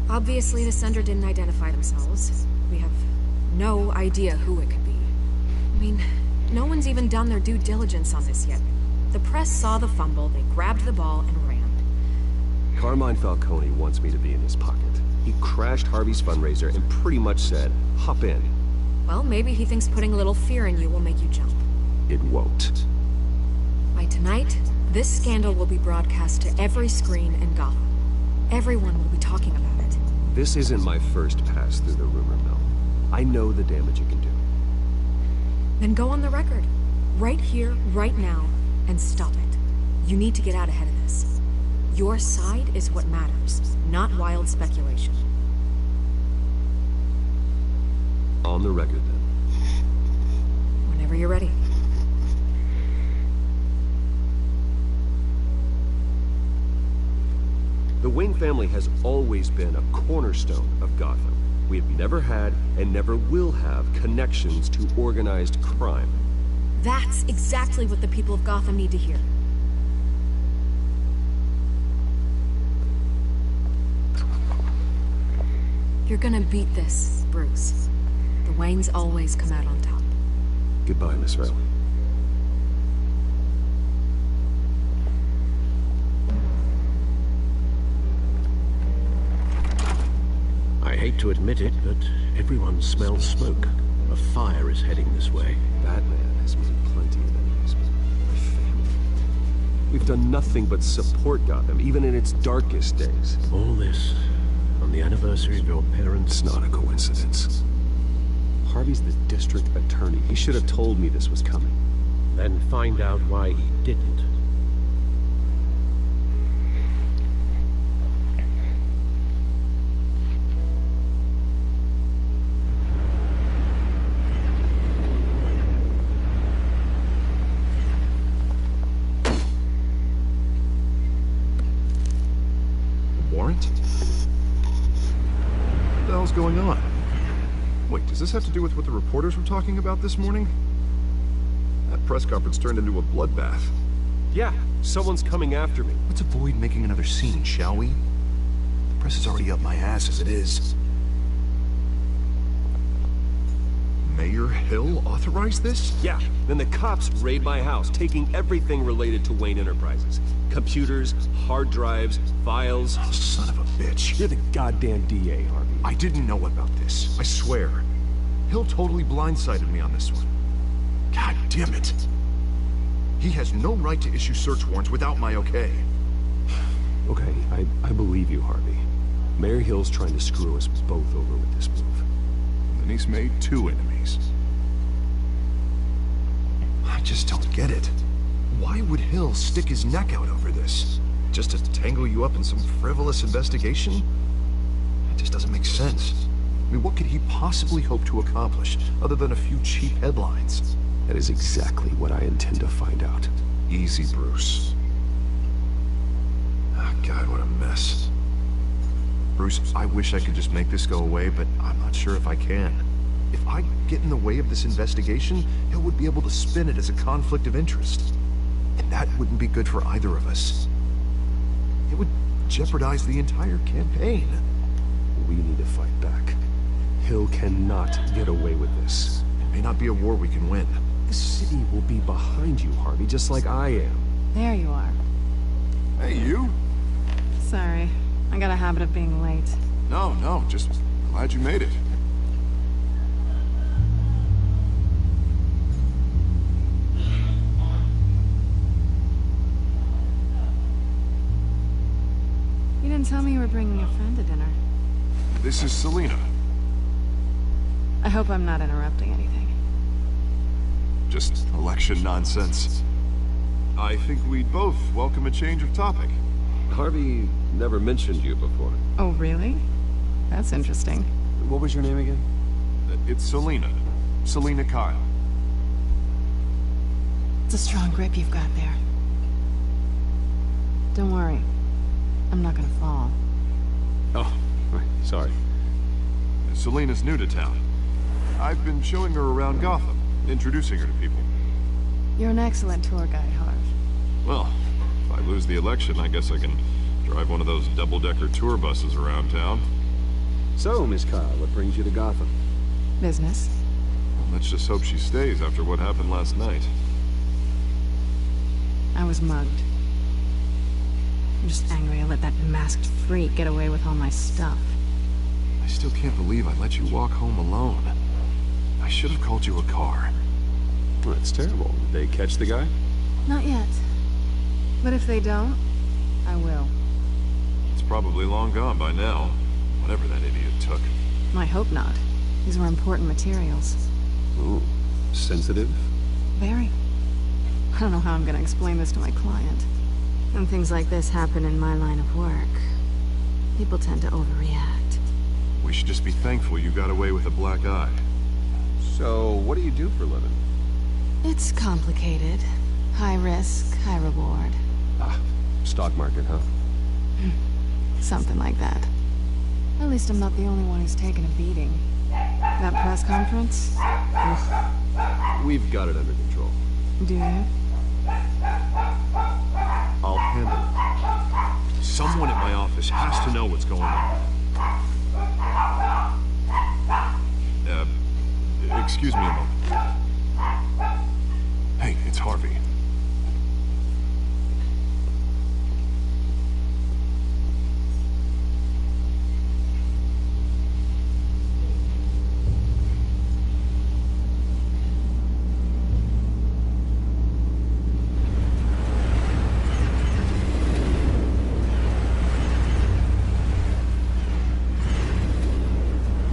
Obviously, the sender didn't identify themselves. We have no idea who it could be. I mean, no one's even done their due diligence on this yet. The press saw the fumble, they grabbed the ball and ran. Carmine Falcone wants me to be in his pocket. He crashed Harvey's fundraiser and pretty much said, hop in. Well, maybe he thinks putting a little fear in you will make you jump. It won't. By tonight, this scandal will be broadcast to every screen in Gotham. Everyone will be talking about it. This isn't my first pass through the rumor mill. I know the damage it can do. Then go on the record. Right here, right now, and stop it. You need to get out ahead of this. Your side is what matters, not wild speculation. On the record, then. Whenever you're ready. The Wayne family has always been a cornerstone of Gotham. We have never had and never will have connections to organized crime. That's exactly what the people of Gotham need to hear. You're gonna beat this, Bruce. The Waynes always come out on top. Goodbye, Miss Vale. I hate to admit it, but everyone smells smoke. A fire is heading this way. Batman has made plenty of enemies, but my family... We've done nothing but support Gotham, even in its darkest days. All this on the anniversary of your parents' It's not a coincidence. Harvey's the district attorney. He should have told me this was coming. Then find out why he didn't. Warrant? What the hell's going on? Wait, does this have to do with what the reporters were talking about this morning? That press conference turned into a bloodbath. Yeah, someone's coming after me. Let's avoid making another scene, shall we? The press is already up my ass as it is. Mayor Hill authorized this? Yeah, then the cops raid my house, taking everything related to Wayne Enterprises. Computers, hard drives, files. Oh, son of a bitch. You're the goddamn DA, Harvey. I didn't know about this, I swear. Hill totally blindsided me on this one. God damn it. He has no right to issue search warrants without my okay. Okay, I believe you, Harvey. Mayor Hill's trying to screw us both over with this move. And then he's made two enemies. I just don't get it. Why would Hill stick his neck out over this? Just to tangle you up in some frivolous investigation? It just doesn't make sense. I mean, what could he possibly hope to accomplish, other than a few cheap headlines? That is exactly what I intend to find out. Easy, Bruce. Oh, God, what a mess. Bruce, I wish I could just make this go away, but I'm not sure if I can. If I get in the way of this investigation, Hill would be able to spin it as a conflict of interest. And that wouldn't be good for either of us. It would jeopardize the entire campaign. We need to fight back. Hill cannot get away with this. It may not be a war we can win. The city will be behind you, Harvey, just like I am. There you are. Hey, you? Sorry. I got a habit of being late. No, just glad you made it. You didn't tell me you were bringing a friend to dinner. This is Selina. I hope I'm not interrupting anything. Just election nonsense. I think we'd both welcome a change of topic. Harvey never mentioned you before. Oh, really? That's interesting. What was your name again? It's Selina. Selina Kyle. It's a strong grip you've got there. Don't worry. I'm not gonna fall. Oh, Sorry. Selena's new to town. I've been showing her around Gotham, introducing her to people. You're an excellent tour guide, Harv. Well, if I lose the election, I guess I can drive one of those double-decker tour buses around town. So, Miss Kyle, what brings you to Gotham? Business. Well, let's just hope she stays after what happened last night. I was mugged. I'm just angry I let that masked freak get away with all my stuff. I still can't believe I let you walk home alone. I should have called you a car. Well, that's terrible. Did they catch the guy? Not yet. But if they don't, I will. It's probably long gone by now. Whatever that idiot took. I hope not. These were important materials. Ooh, sensitive? Very. I don't know how I'm gonna explain this to my client. When things like this happen in my line of work, people tend to overreact. We should just be thankful you got away with a black eye. So, what do you do for a living? It's complicated. High risk, high reward. Ah, stock market, huh? Something like that. At least I'm not the only one who's taken a beating. That press conference? We've got it under control. Do you? I'll handle it. Someone at my office has to know what's going on. Excuse me a moment. Hey, it's Harvey.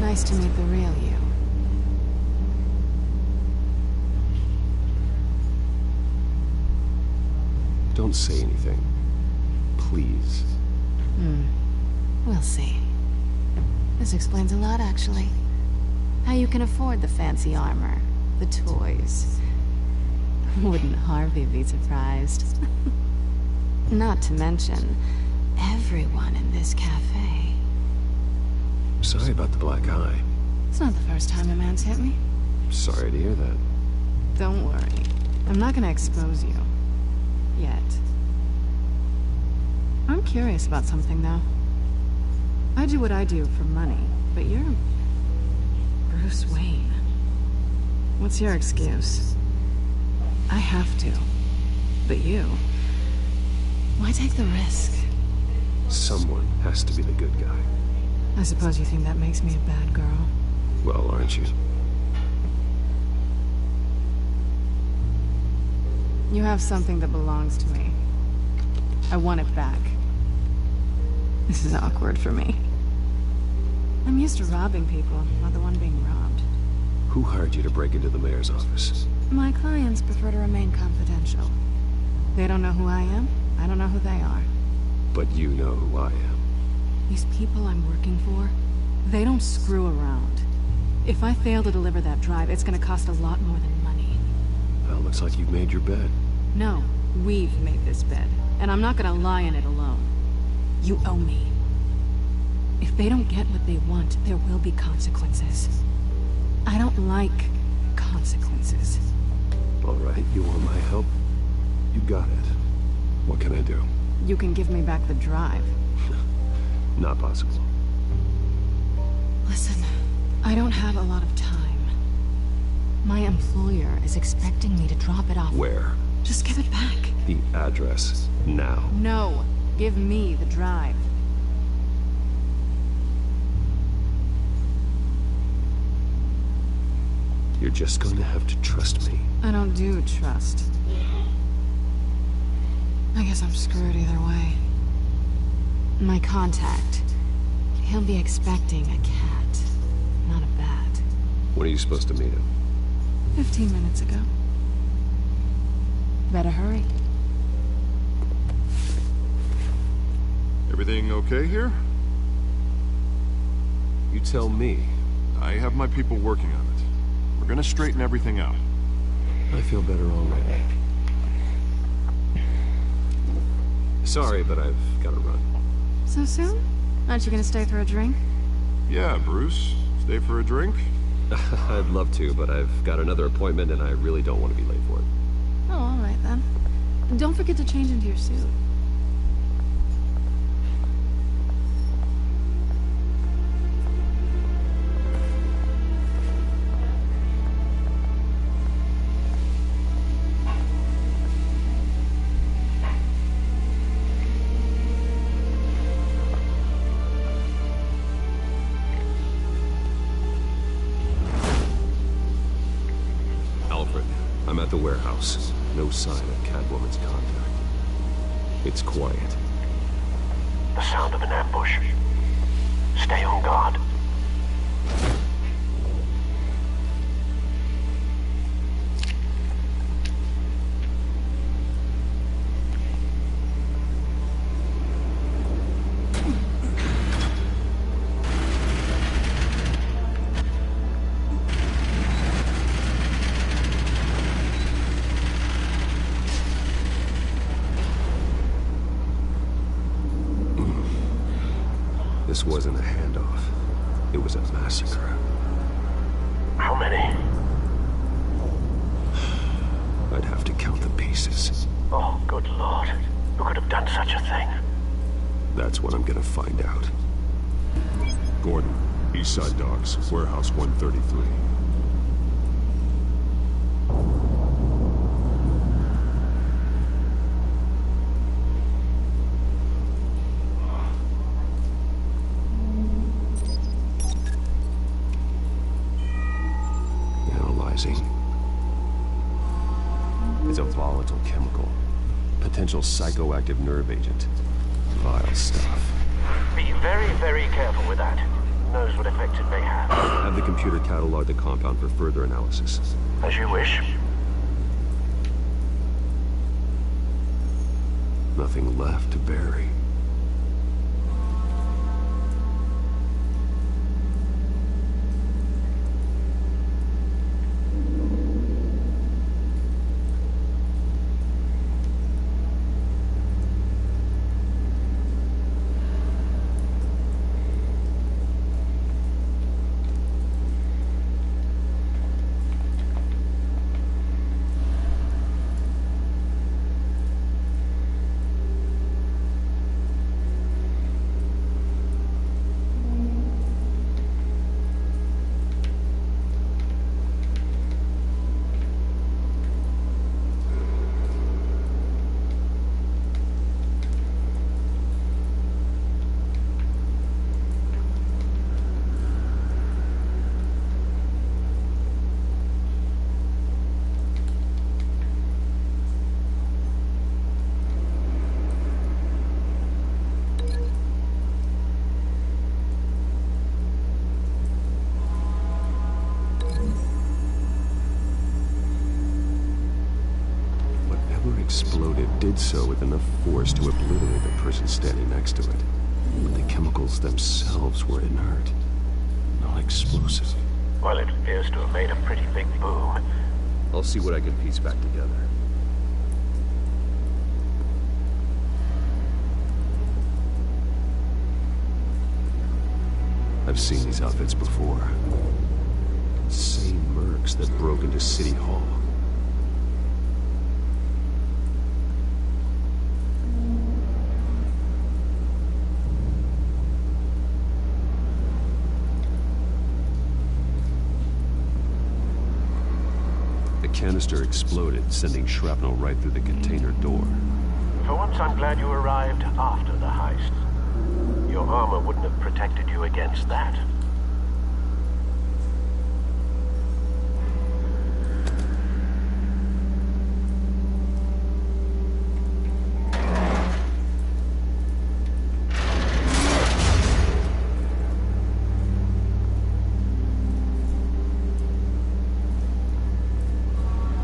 Nice to meet the real you. Don't say anything. Please. We'll see. This explains a lot, actually. How you can afford the fancy armor, the toys. Wouldn't Harvey be surprised? Not to mention, everyone in this cafe. Sorry about the black eye. It's not the first time a man's hit me. Sorry to hear that. Don't worry. I'm not gonna expose you. Yet. I'm curious about something, though. I do what I do for money, but you're Bruce Wayne. What's your excuse? I have to. But you? Why take the risk? Someone has to be the good guy. I suppose you think that makes me a bad girl. Well, aren't you? You have something that belongs to me. I want it back. This is awkward for me. I'm used to robbing people, not the one being robbed. Who hired you to break into the mayor's office? My clients prefer to remain confidential. They don't know who I am. I don't know who they are. But you know who I am. These people I'm working for, they don't screw around. If I fail to deliver that drive, it's gonna cost a lot more than money. Well, looks like you've made your bed. No, we've made this bed, and I'm not gonna lie in it alone. You owe me. If they don't get what they want, there will be consequences. I don't like consequences. All right, you want my help? You got it. What can I do? You can give me back the drive. Not possible. Listen, I don't have a lot of time. My employer is expecting me to drop it off. Where? Just give it back. The address, now. No, give me the drive. You're just going to have to trust me. I don't do trust. I guess I'm screwed either way. My contact, he'll be expecting a cat, not a bat. When are you supposed to meet him? 15 minutes ago. Better hurry. Everything okay here? You tell me. I have my people working on it. We're gonna straighten everything out. I feel better already. Sorry, but I've got to run. So soon? Aren't you gonna stay for a drink? Yeah, Bruce. Stay for a drink? I'd love to, but I've got another appointment and I really don't want to be late for it. Oh, all right then. Don't forget to change into your suit. I'm at the warehouse. No sign of Catwoman's contact. It's quiet. The sound of an ambush. Stay on guard. This wasn't a handoff. It was a massacre. How many? I'd have to count the pieces. Oh, good Lord. Who could have done such a thing? That's what I'm gonna find out. Gordon, Eastside Docks, Warehouse 133. It's a volatile chemical. Potential psychoactive nerve agent. Vile stuff. Be very, very careful with that. Who knows what effect it may have. Have the computer catalog the compound for further analysis. As you wish. Nothing left to bury. Exploded did so with enough force to obliterate the person standing next to it. But the chemicals themselves were inert, not explosive. Well, it appears to have made a pretty big boom. I'll see what I can piece back together. I've seen these outfits before. Same mercs that broke into City Hall. The canister exploded, sending shrapnel right through the container door. For once, I'm glad you arrived after the heist. Your armor wouldn't have protected you against that.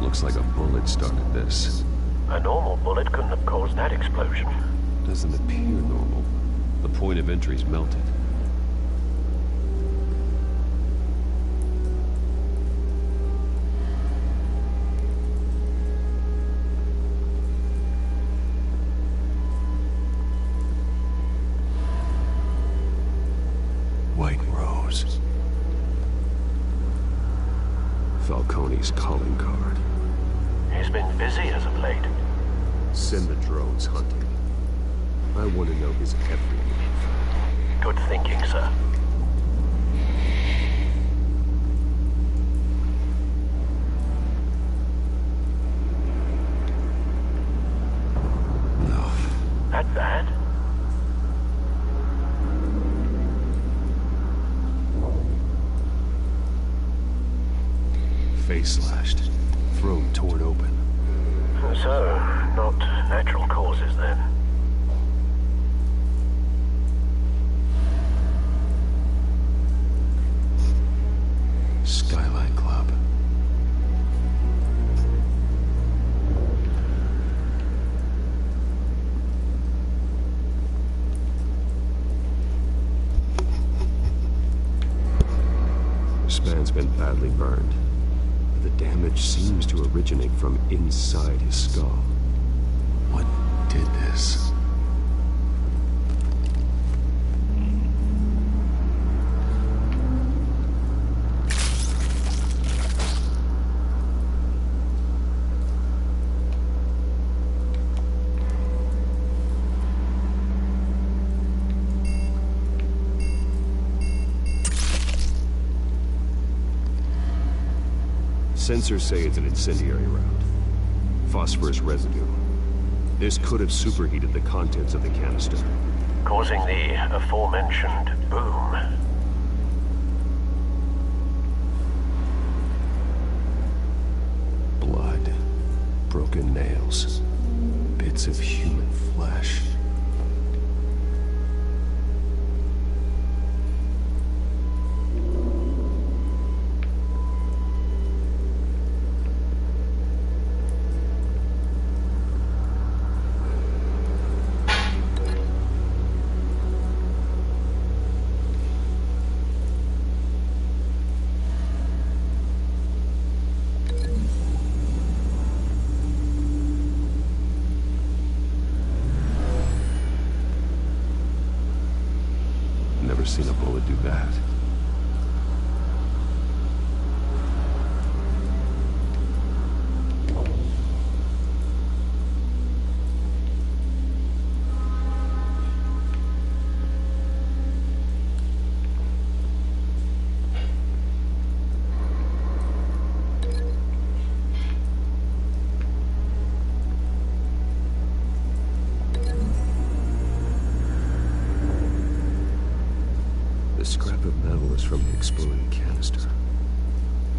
Looks like a bullet started this. A normal bullet couldn't have caused that explosion. Doesn't appear normal. The point of entry's melted. White robe. Falcone's calling card. He's been busy as of late. Send the drones hunting. I want to know his every move. Good thinking, sir. No. That bad? Face slashed. Throat torn open. So, not natural causes then. Skyline Club. This man's been badly burned. The damage seems to originate from inside his skull. What did this? Sensors say it's an incendiary round. Phosphorus residue. This could have superheated the contents of the canister, causing the aforementioned boom. Blood. Broken nails. Bits of human flesh. Never seen a bullet do that. The scrap of metal is from the exploding canister.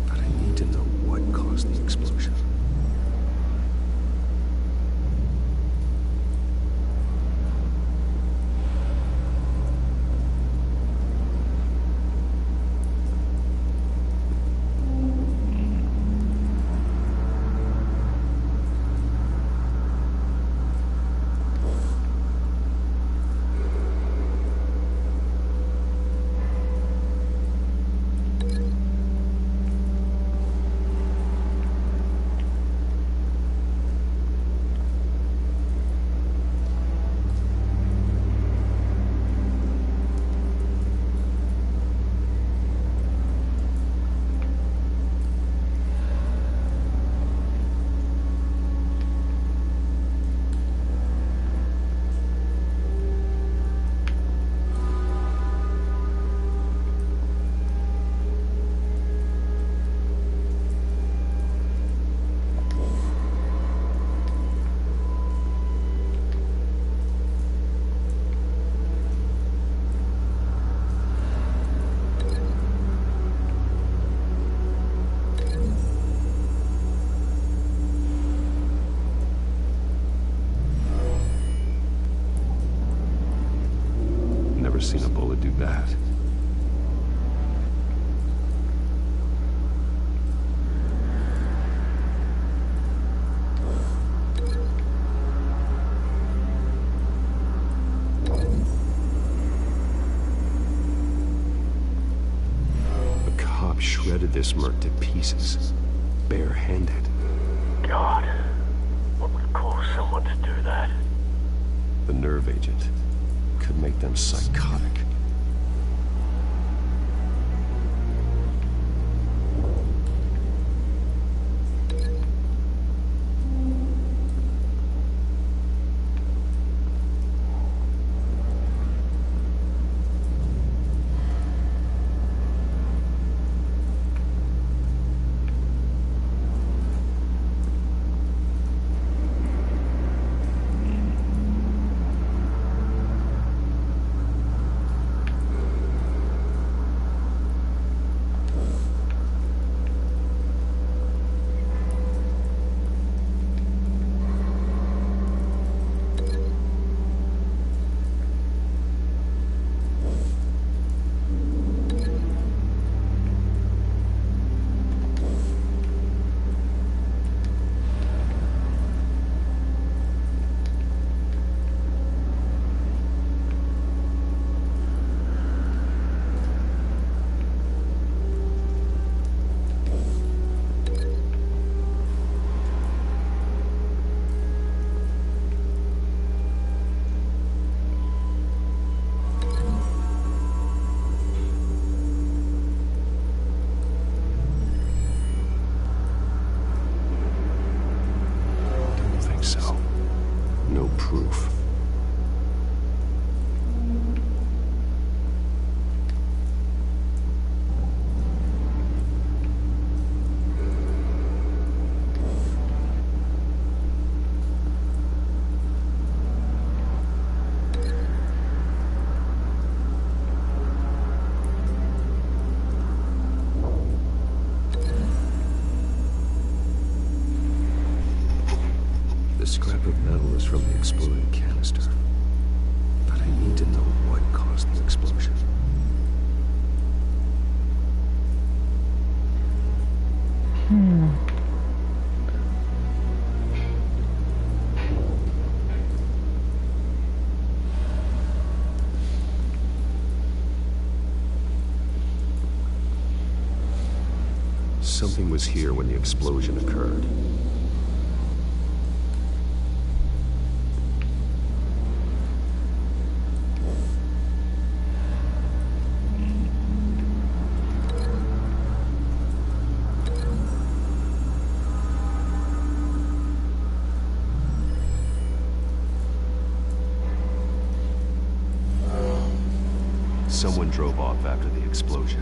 But I need to know what caused the explosion. Never seen a bullet do that. A cop shredded this merc to pieces, barehanded. God, what would cause someone to do that? The nerve agent could make them psychotic. proof. The scrap of metal is from the exploded canister. But I need to know what caused the explosion. Something was here when the explosion occurred. Someone drove off after the explosion.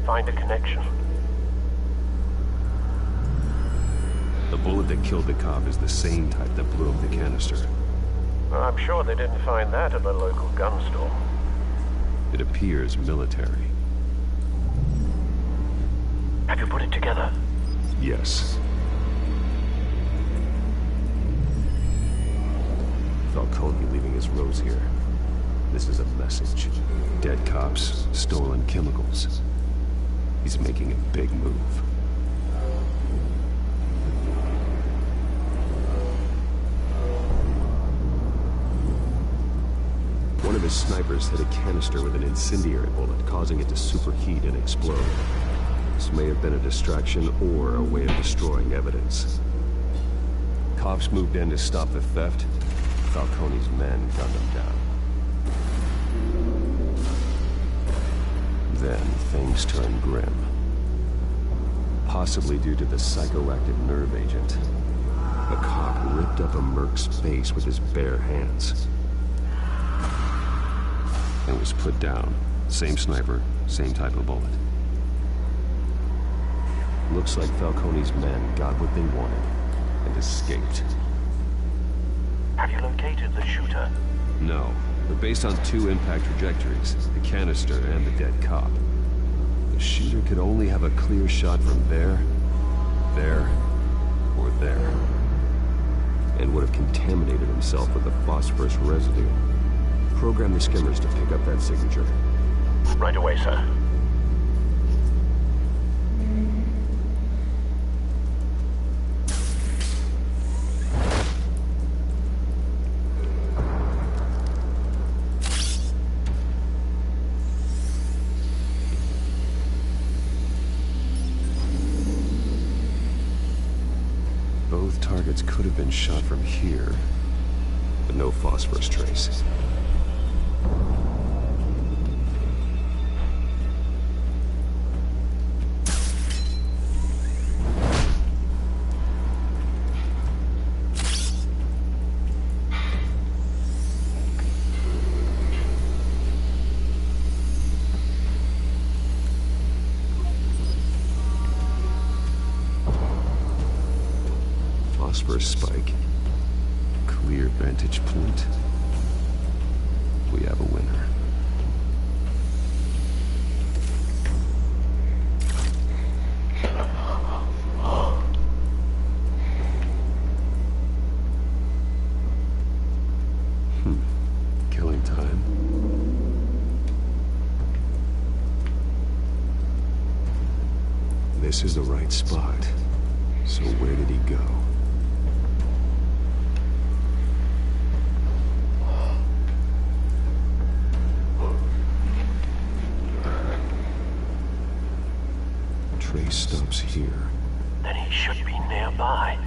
Find a connection. The bullet that killed the cop is the same type that blew up the canister. Well, I'm sure they didn't find that at the local gun store. It appears military. Have you put it together? Yes. Falcone leaving his rose here. This is a message. Dead cops, stolen chemicals. He's making a big move. One of his snipers hit a canister with an incendiary bullet, causing it to superheat and explode. This may have been a distraction or a way of destroying evidence. Cops moved in to stop the theft. Falcone's men gunned them down. Then things turned grim. Possibly due to the psychoactive nerve agent. A cop ripped up a merc's face with his bare hands. And was put down. Same sniper, same type of bullet. Looks like Falcone's men got what they wanted and escaped. Have you located the shooter? No. They're based on two impact trajectories, the canister and the dead cop. The shooter could only have a clear shot from there, or there. And would have contaminated himself with the phosphorus residue. Program the skimmers to pick up that signature. Right away, sir. Both targets could have been shot from here, but no phosphorus trace. Phosphorus spike. Clear vantage point. We have a winner. Killing time. This is the right spot. So where did he go? Trace stops here. Then he should be nearby.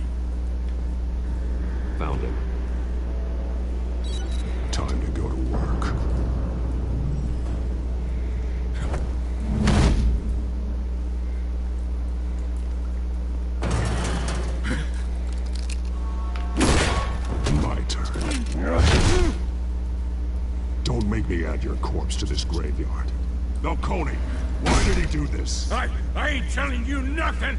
Found him. Time to go to work. My turn. Don't make me add your corpse to this graveyard. Falcone, why did he do this? I ain't telling you nothing!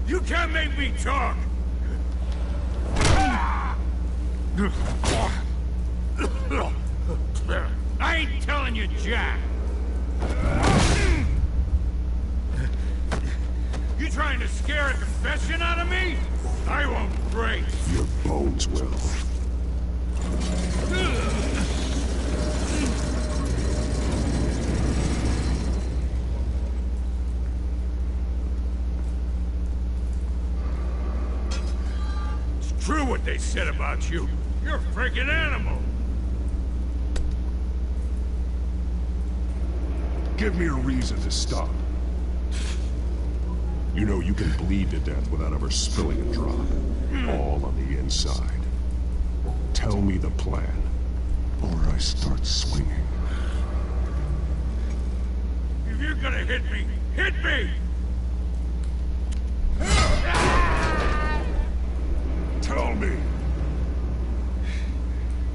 You can't make me talk! I ain't telling you, Jack! You trying to scare a confession out of me? I won't break! Your bones will. It's true what they said about you. You're a freaking animal! Give me a reason to stop. You know you can bleed to death without ever spilling a drop. All on the inside. Tell me the plan, or I start swinging. If you're gonna hit me, hit me! Tell me!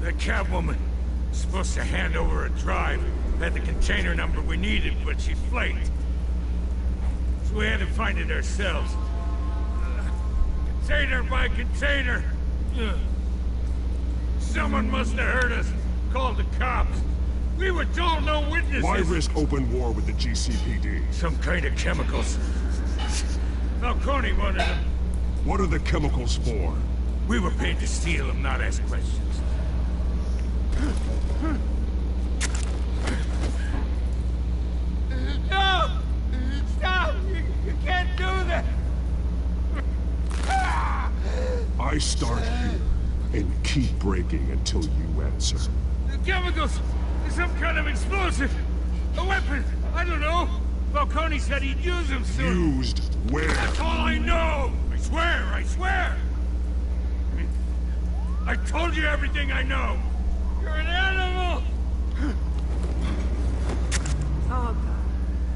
That Catwoman was supposed to hand over a drive. Had the container number we needed, but she flaked. So we had to find it ourselves. Container by container. Someone must have heard us. Called the cops. We were told no witnesses. Why risk open war with the GCPD? Some kind of chemicals. Falcone wanted them. What are the chemicals for? We were paid to steal them, not ask questions. No! Stop! You can't do that! I start here and keep breaking until you answer. The chemicals! Some kind of explosive! A weapon! I don't know! Falcone said he'd use them soon! Used where? That's all I know! I swear! I swear! I told you everything I know! You're an animal! Oh, God.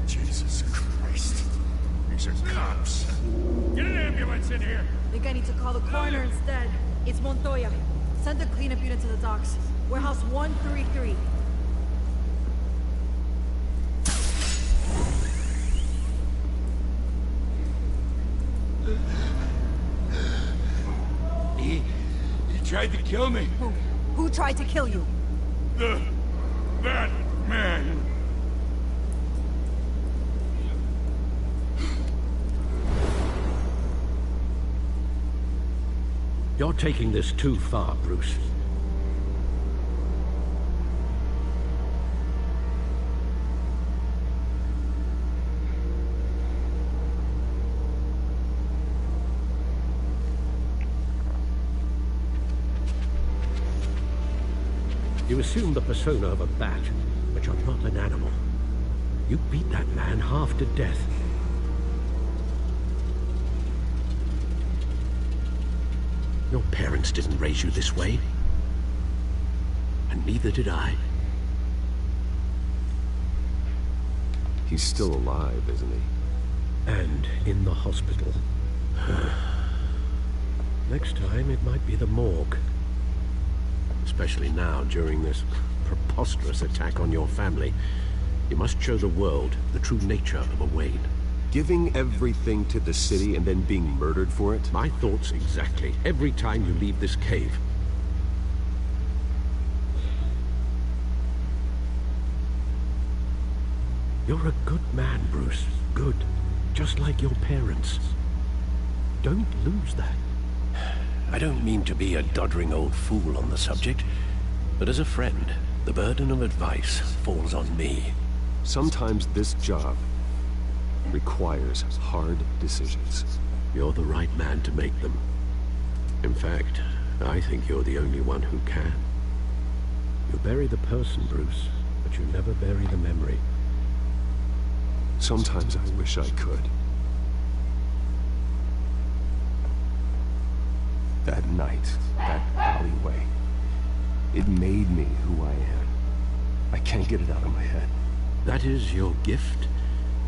Jesus Christ. These are cops. Get an ambulance in here! I think I need to call the coroner instead. It's Montoya. Send the cleanup unit to the docks. Warehouse 133. He tried to kill me. Who tried to kill you? That man. You're taking this too far, Bruce. You assume the persona of a bat, but you're not an animal. You beat that man half to death. Your parents didn't raise you this way. And neither did I. He's still alive, isn't he? And in the hospital. Next time, it might be the morgue. Especially now, during this preposterous attack on your family. You must show the world the true nature of a Wayne. Giving everything to the city and then being murdered for it? My thoughts exactly. Every time you leave this cave. You're a good man, Bruce. Good. Just like your parents. Don't lose that. I don't mean to be a doddering old fool on the subject, but as a friend, the burden of advice falls on me. Sometimes this job requires hard decisions. You're the right man to make them. In fact, I think you're the only one who can. You bury the person, Bruce, but you never bury the memory. Sometimes I wish I could. That night, that alleyway, it made me who I am. I can't get it out of my head. That is your gift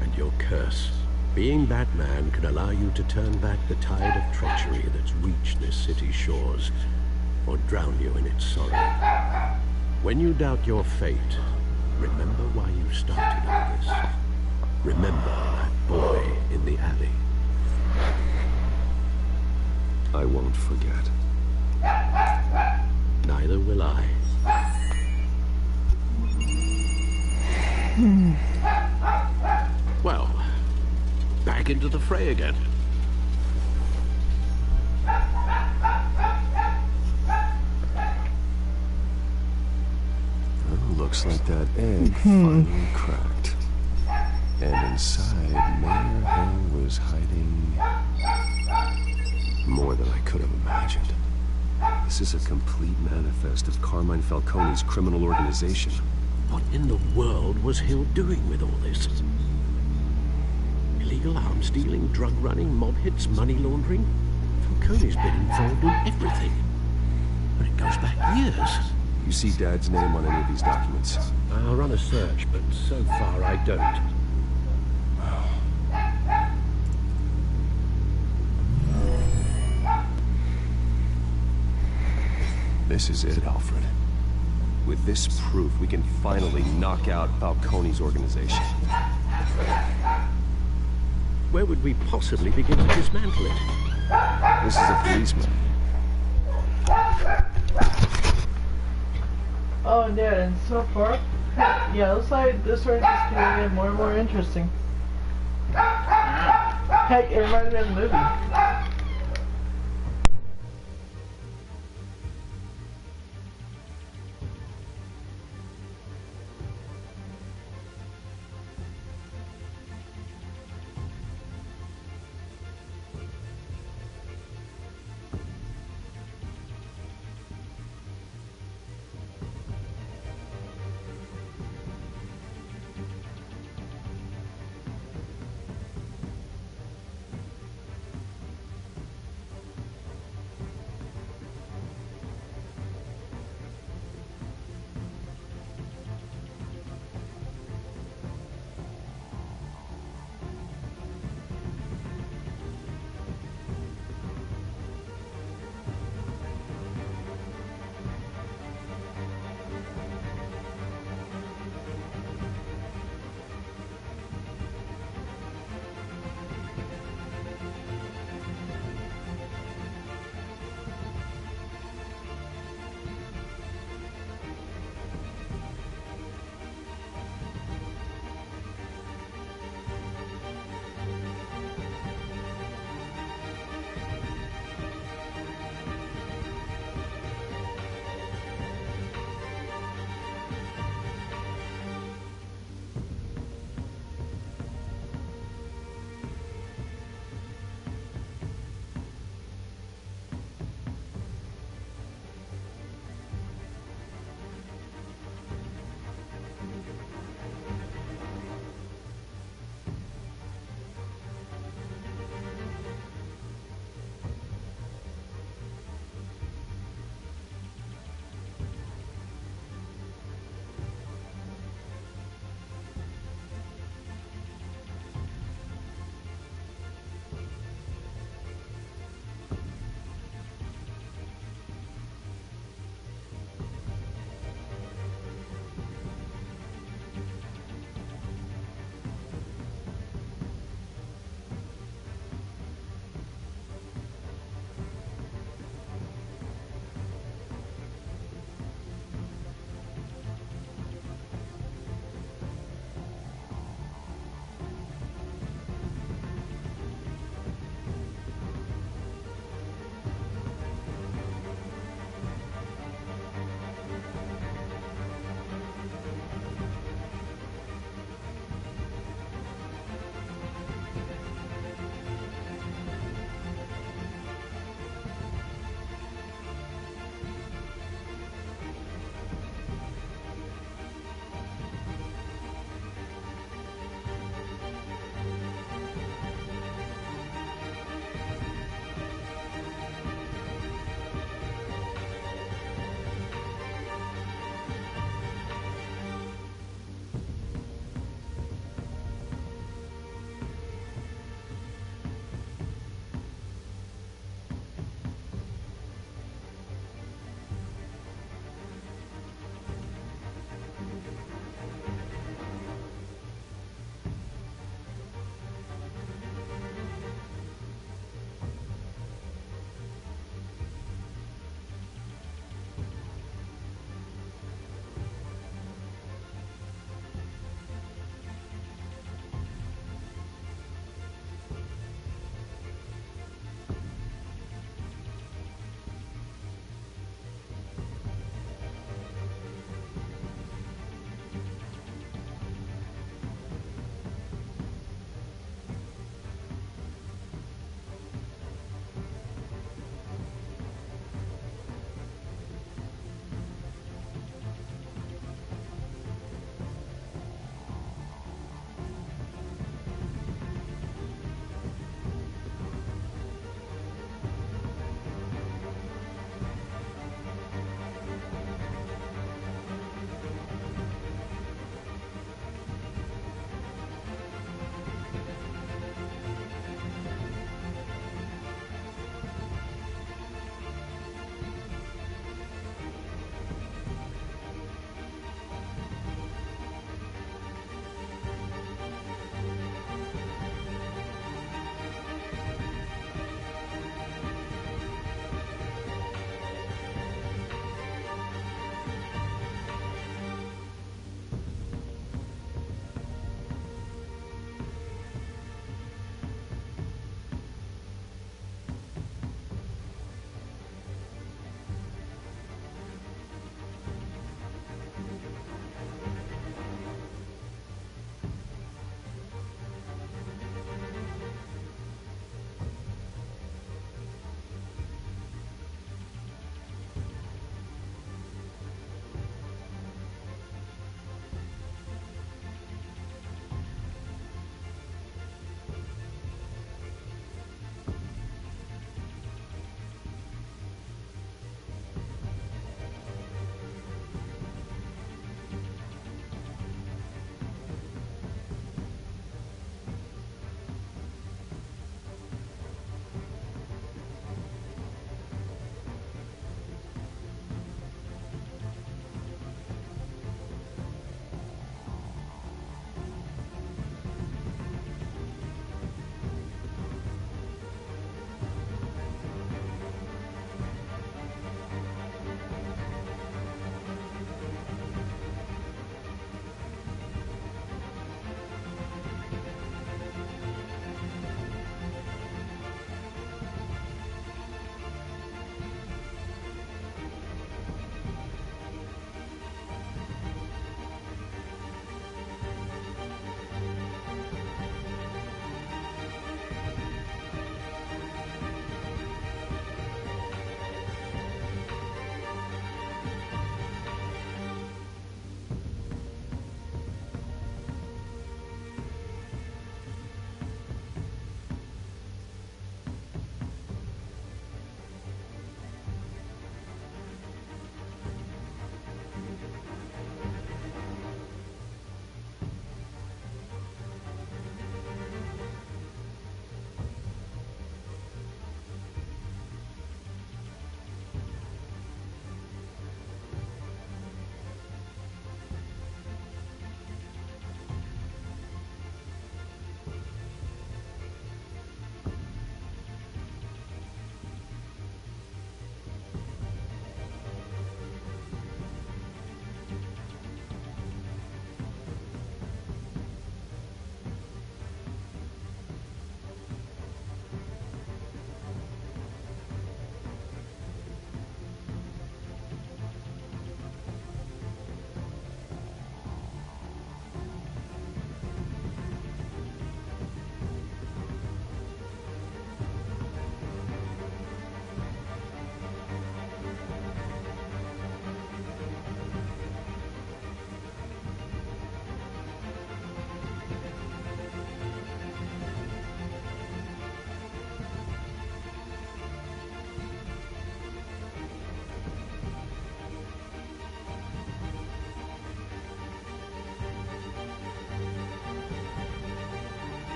and your curse. Being Batman can allow you to turn back the tide of treachery that's reached this city's shores, or drown you in its sorrow. When you doubt your fate, remember why you started all this. Remember that boy in the alley. I won't forget. Neither will I. Well, back into the fray again. Well, looks like that egg finally cracked. And inside, Mayor Hill was hiding more than I could have imagined. This is a complete manifest of Carmine Falcone's criminal organization. What in the world was Hill doing with all this? Illegal arms dealing, drug running, mob hits, money laundering? Falcone's been involved in everything. But it goes back years. You see Dad's name on any of these documents? I'll run a search, but so far I don't. This is it, Alfred. With this proof, we can finally knock out Falcone's organization. Where would we possibly begin to dismantle it? This is a policeman. Oh, yeah, and so far, yeah, looks like this story just keeps getting more and more interesting. Heck, it reminds me of the movie.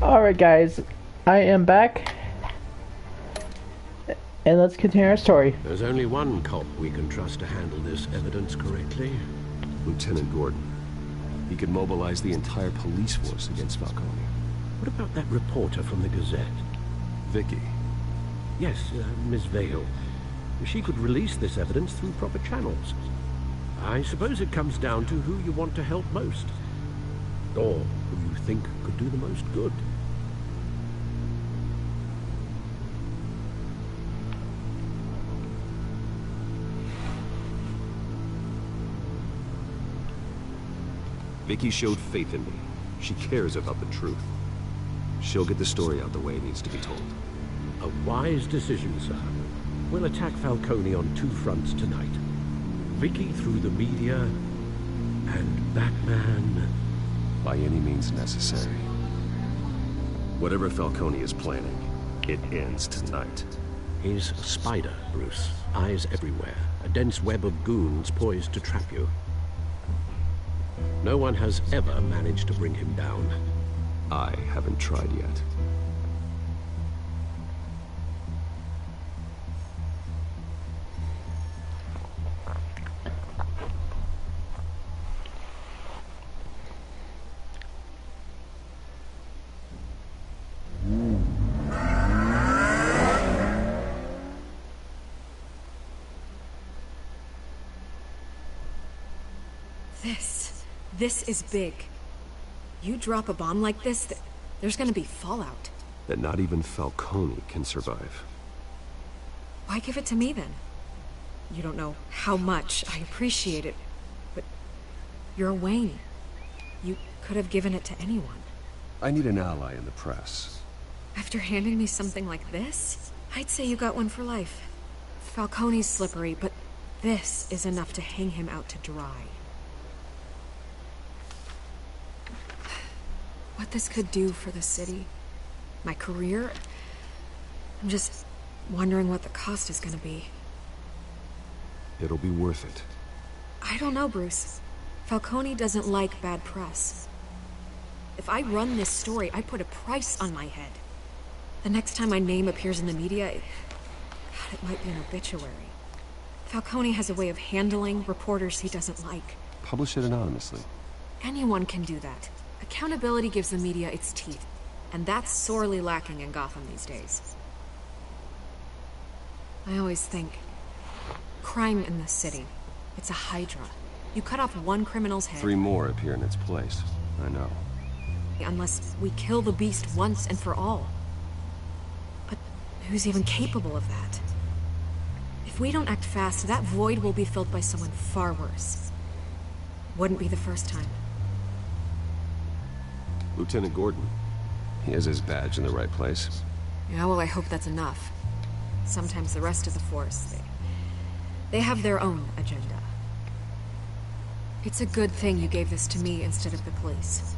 Alright guys, I am back. And let's continue our story. There's only one cop we can trust to handle this evidence correctly. Lieutenant Gordon. He could mobilize the entire police force against Falcone. What about that reporter from the Gazette? Vicky. Yes, Miss Vale. She could release this evidence through proper channels. I suppose it comes down to who you want to help most. Or who you think could do the most good. Vicky showed faith in me. She cares about the truth. She'll get the story out the way it needs to be told. A wise decision, sir. We'll attack Falcone on two fronts tonight. Vicky through the media, and Batman... by any means necessary. Whatever Falcone is planning, it ends tonight. He's a spider, Bruce. Eyes everywhere. A dense web of goons poised to trap you. No one has ever managed to bring him down. I haven't tried yet. This is big. You drop a bomb like this, there's gonna be fallout. That not even Falcone can survive. Why give it to me then? You don't know how much I appreciate it, but you're a Wayne. You could have given it to anyone. I need an ally in the press. After handing me something like this, I'd say you got one for life. Falcone's slippery, but this is enough to hang him out to dry. What this could do for the city, my career, I'm just wondering what the cost is gonna be. It'll be worth it. I don't know, Bruce. Falcone doesn't like bad press. If I run this story, I put a price on my head. The next time my name appears in the media, it might be an obituary. Falcone has a way of handling reporters he doesn't like. Publish it anonymously. Anyone can do that. Accountability gives the media its teeth, and that's sorely lacking in Gotham these days. I always think, crime in the city, it's a hydra. You cut off one criminal's head... 3 more appear in its place. I know. Unless we kill the beast once and for all. But who's even capable of that? If we don't act fast, that void will be filled by someone far worse. Wouldn't be the first time. Lieutenant Gordon. He has his badge in the right place. Yeah, well, I hope that's enough. Sometimes the rest of the force, they have their own agenda. It's a good thing you gave this to me instead of the police.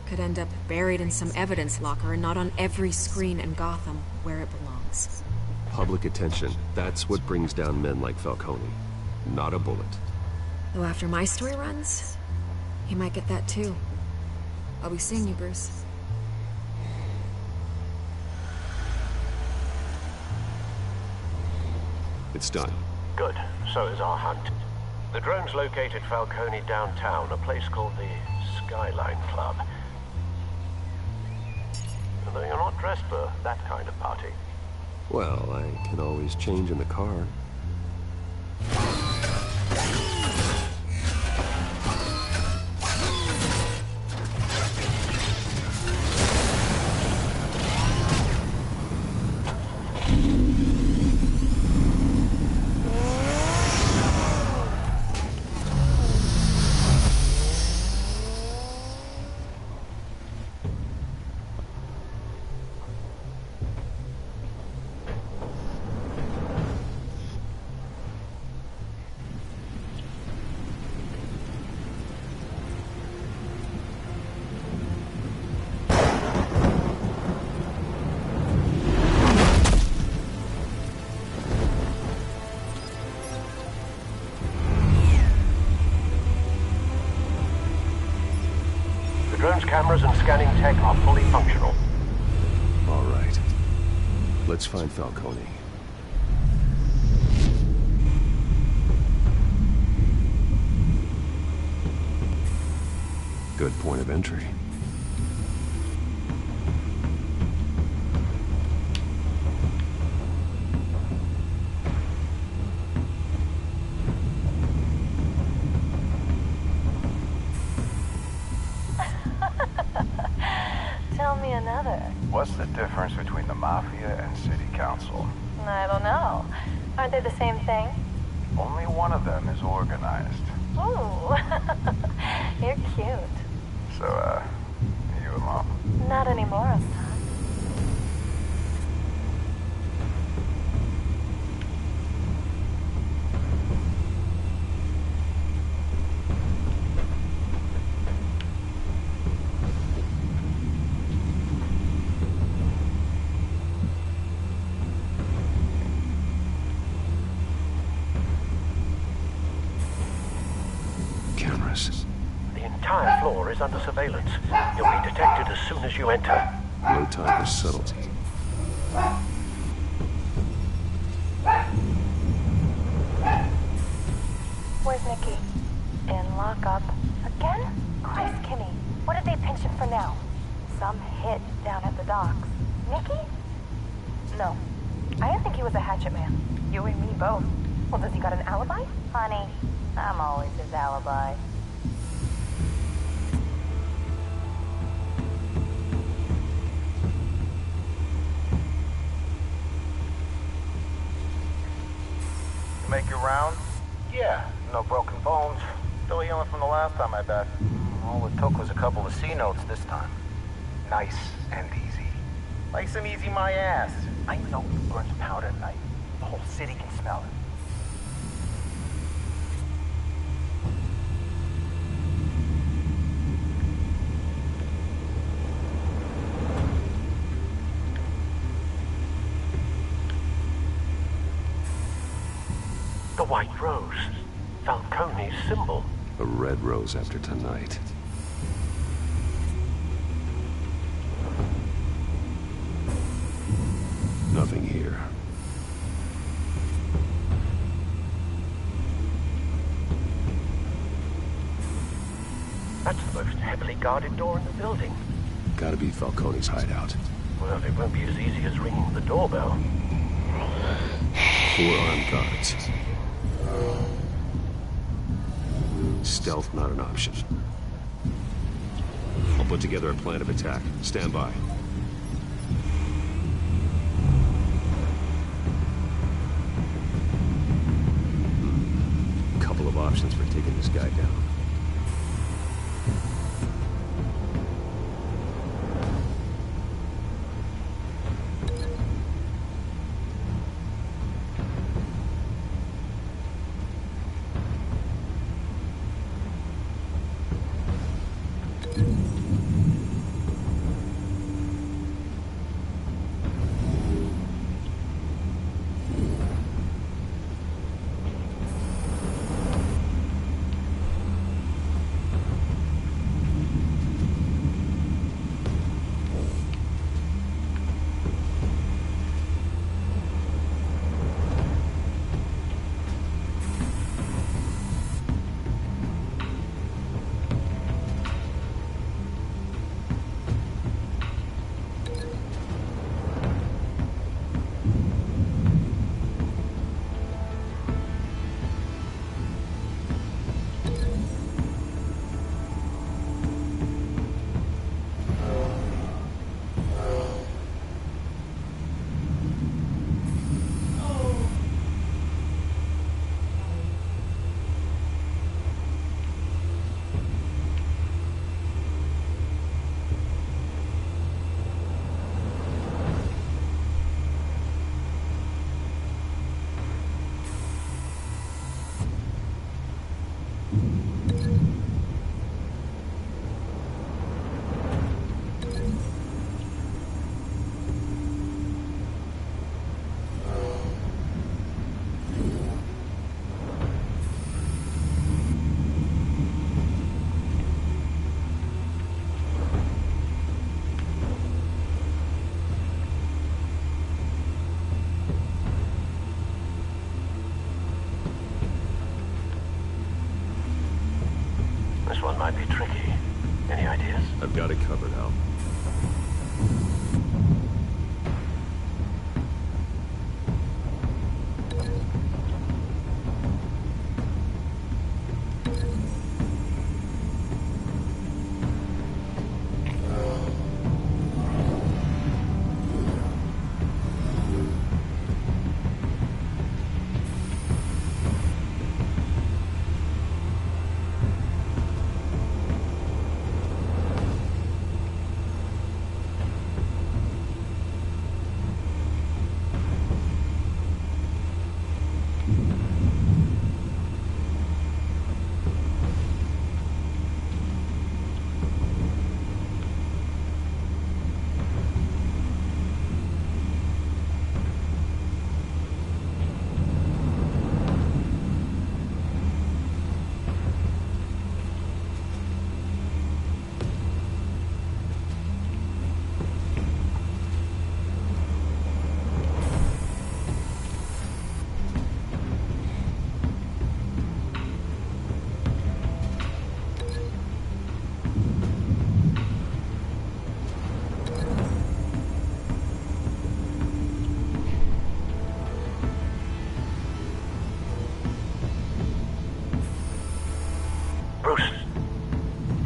Could end up buried in some evidence locker and not on every screen in Gotham where it belongs. Public attention. That's what brings down men like Falcone. Not a bullet. Though after my story runs, he might get that too. I'll be seeing you, Bruce. It's done. Good. So is our hunt. The drones located Falcone downtown, a place called the Skyline Club. Although you're not dressed for that kind of party. Well, I can always change in the car. Cameras and scanning tech are fully functional. Let's find Falcone. Good point of entry. Tell me another. What's the difference between the Mafia and City Council? I don't know. Aren't they the same thing? Only one of them is organized. Ooh. You're cute. So, you a mom? Not anymore, son. Cameras. The entire floor is under surveillance. You'll be detected as soon as you enter. No time for subtlety. Where's Nicky? In lockup. Again? Christ, Kimmy. What did they pinch him for now? Some hit down at the docks. Nicky? No. I didn't think he was a hatchet man. You and me both. Well, does he got an alibi? Honey, I'm always his alibi. You make your rounds? Yeah, no broken bones. Still healing from the last time, I bet. All it took was a couple of C notes this time. Nice and easy. Nice and easy, my ass. I know you burn some powder at night. The whole city can smell it. The white rose. Falcone's symbol. A red rose after tonight. Nothing here. That's the most heavily guarded door in the building. Gotta be Falcone's hideout. Well, it won't be as easy as ringing the doorbell. 4 armed guards. Stealth not an option. I'll put together a plan of attack. Stand by. Couple of options for taking this guy down. This one might be tricky. Any ideas? I've got it covered, Al.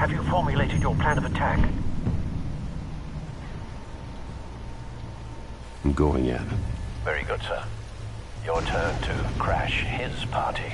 Have you formulated your plan of attack? I'm going in. Very good, sir. Your turn to crash his party.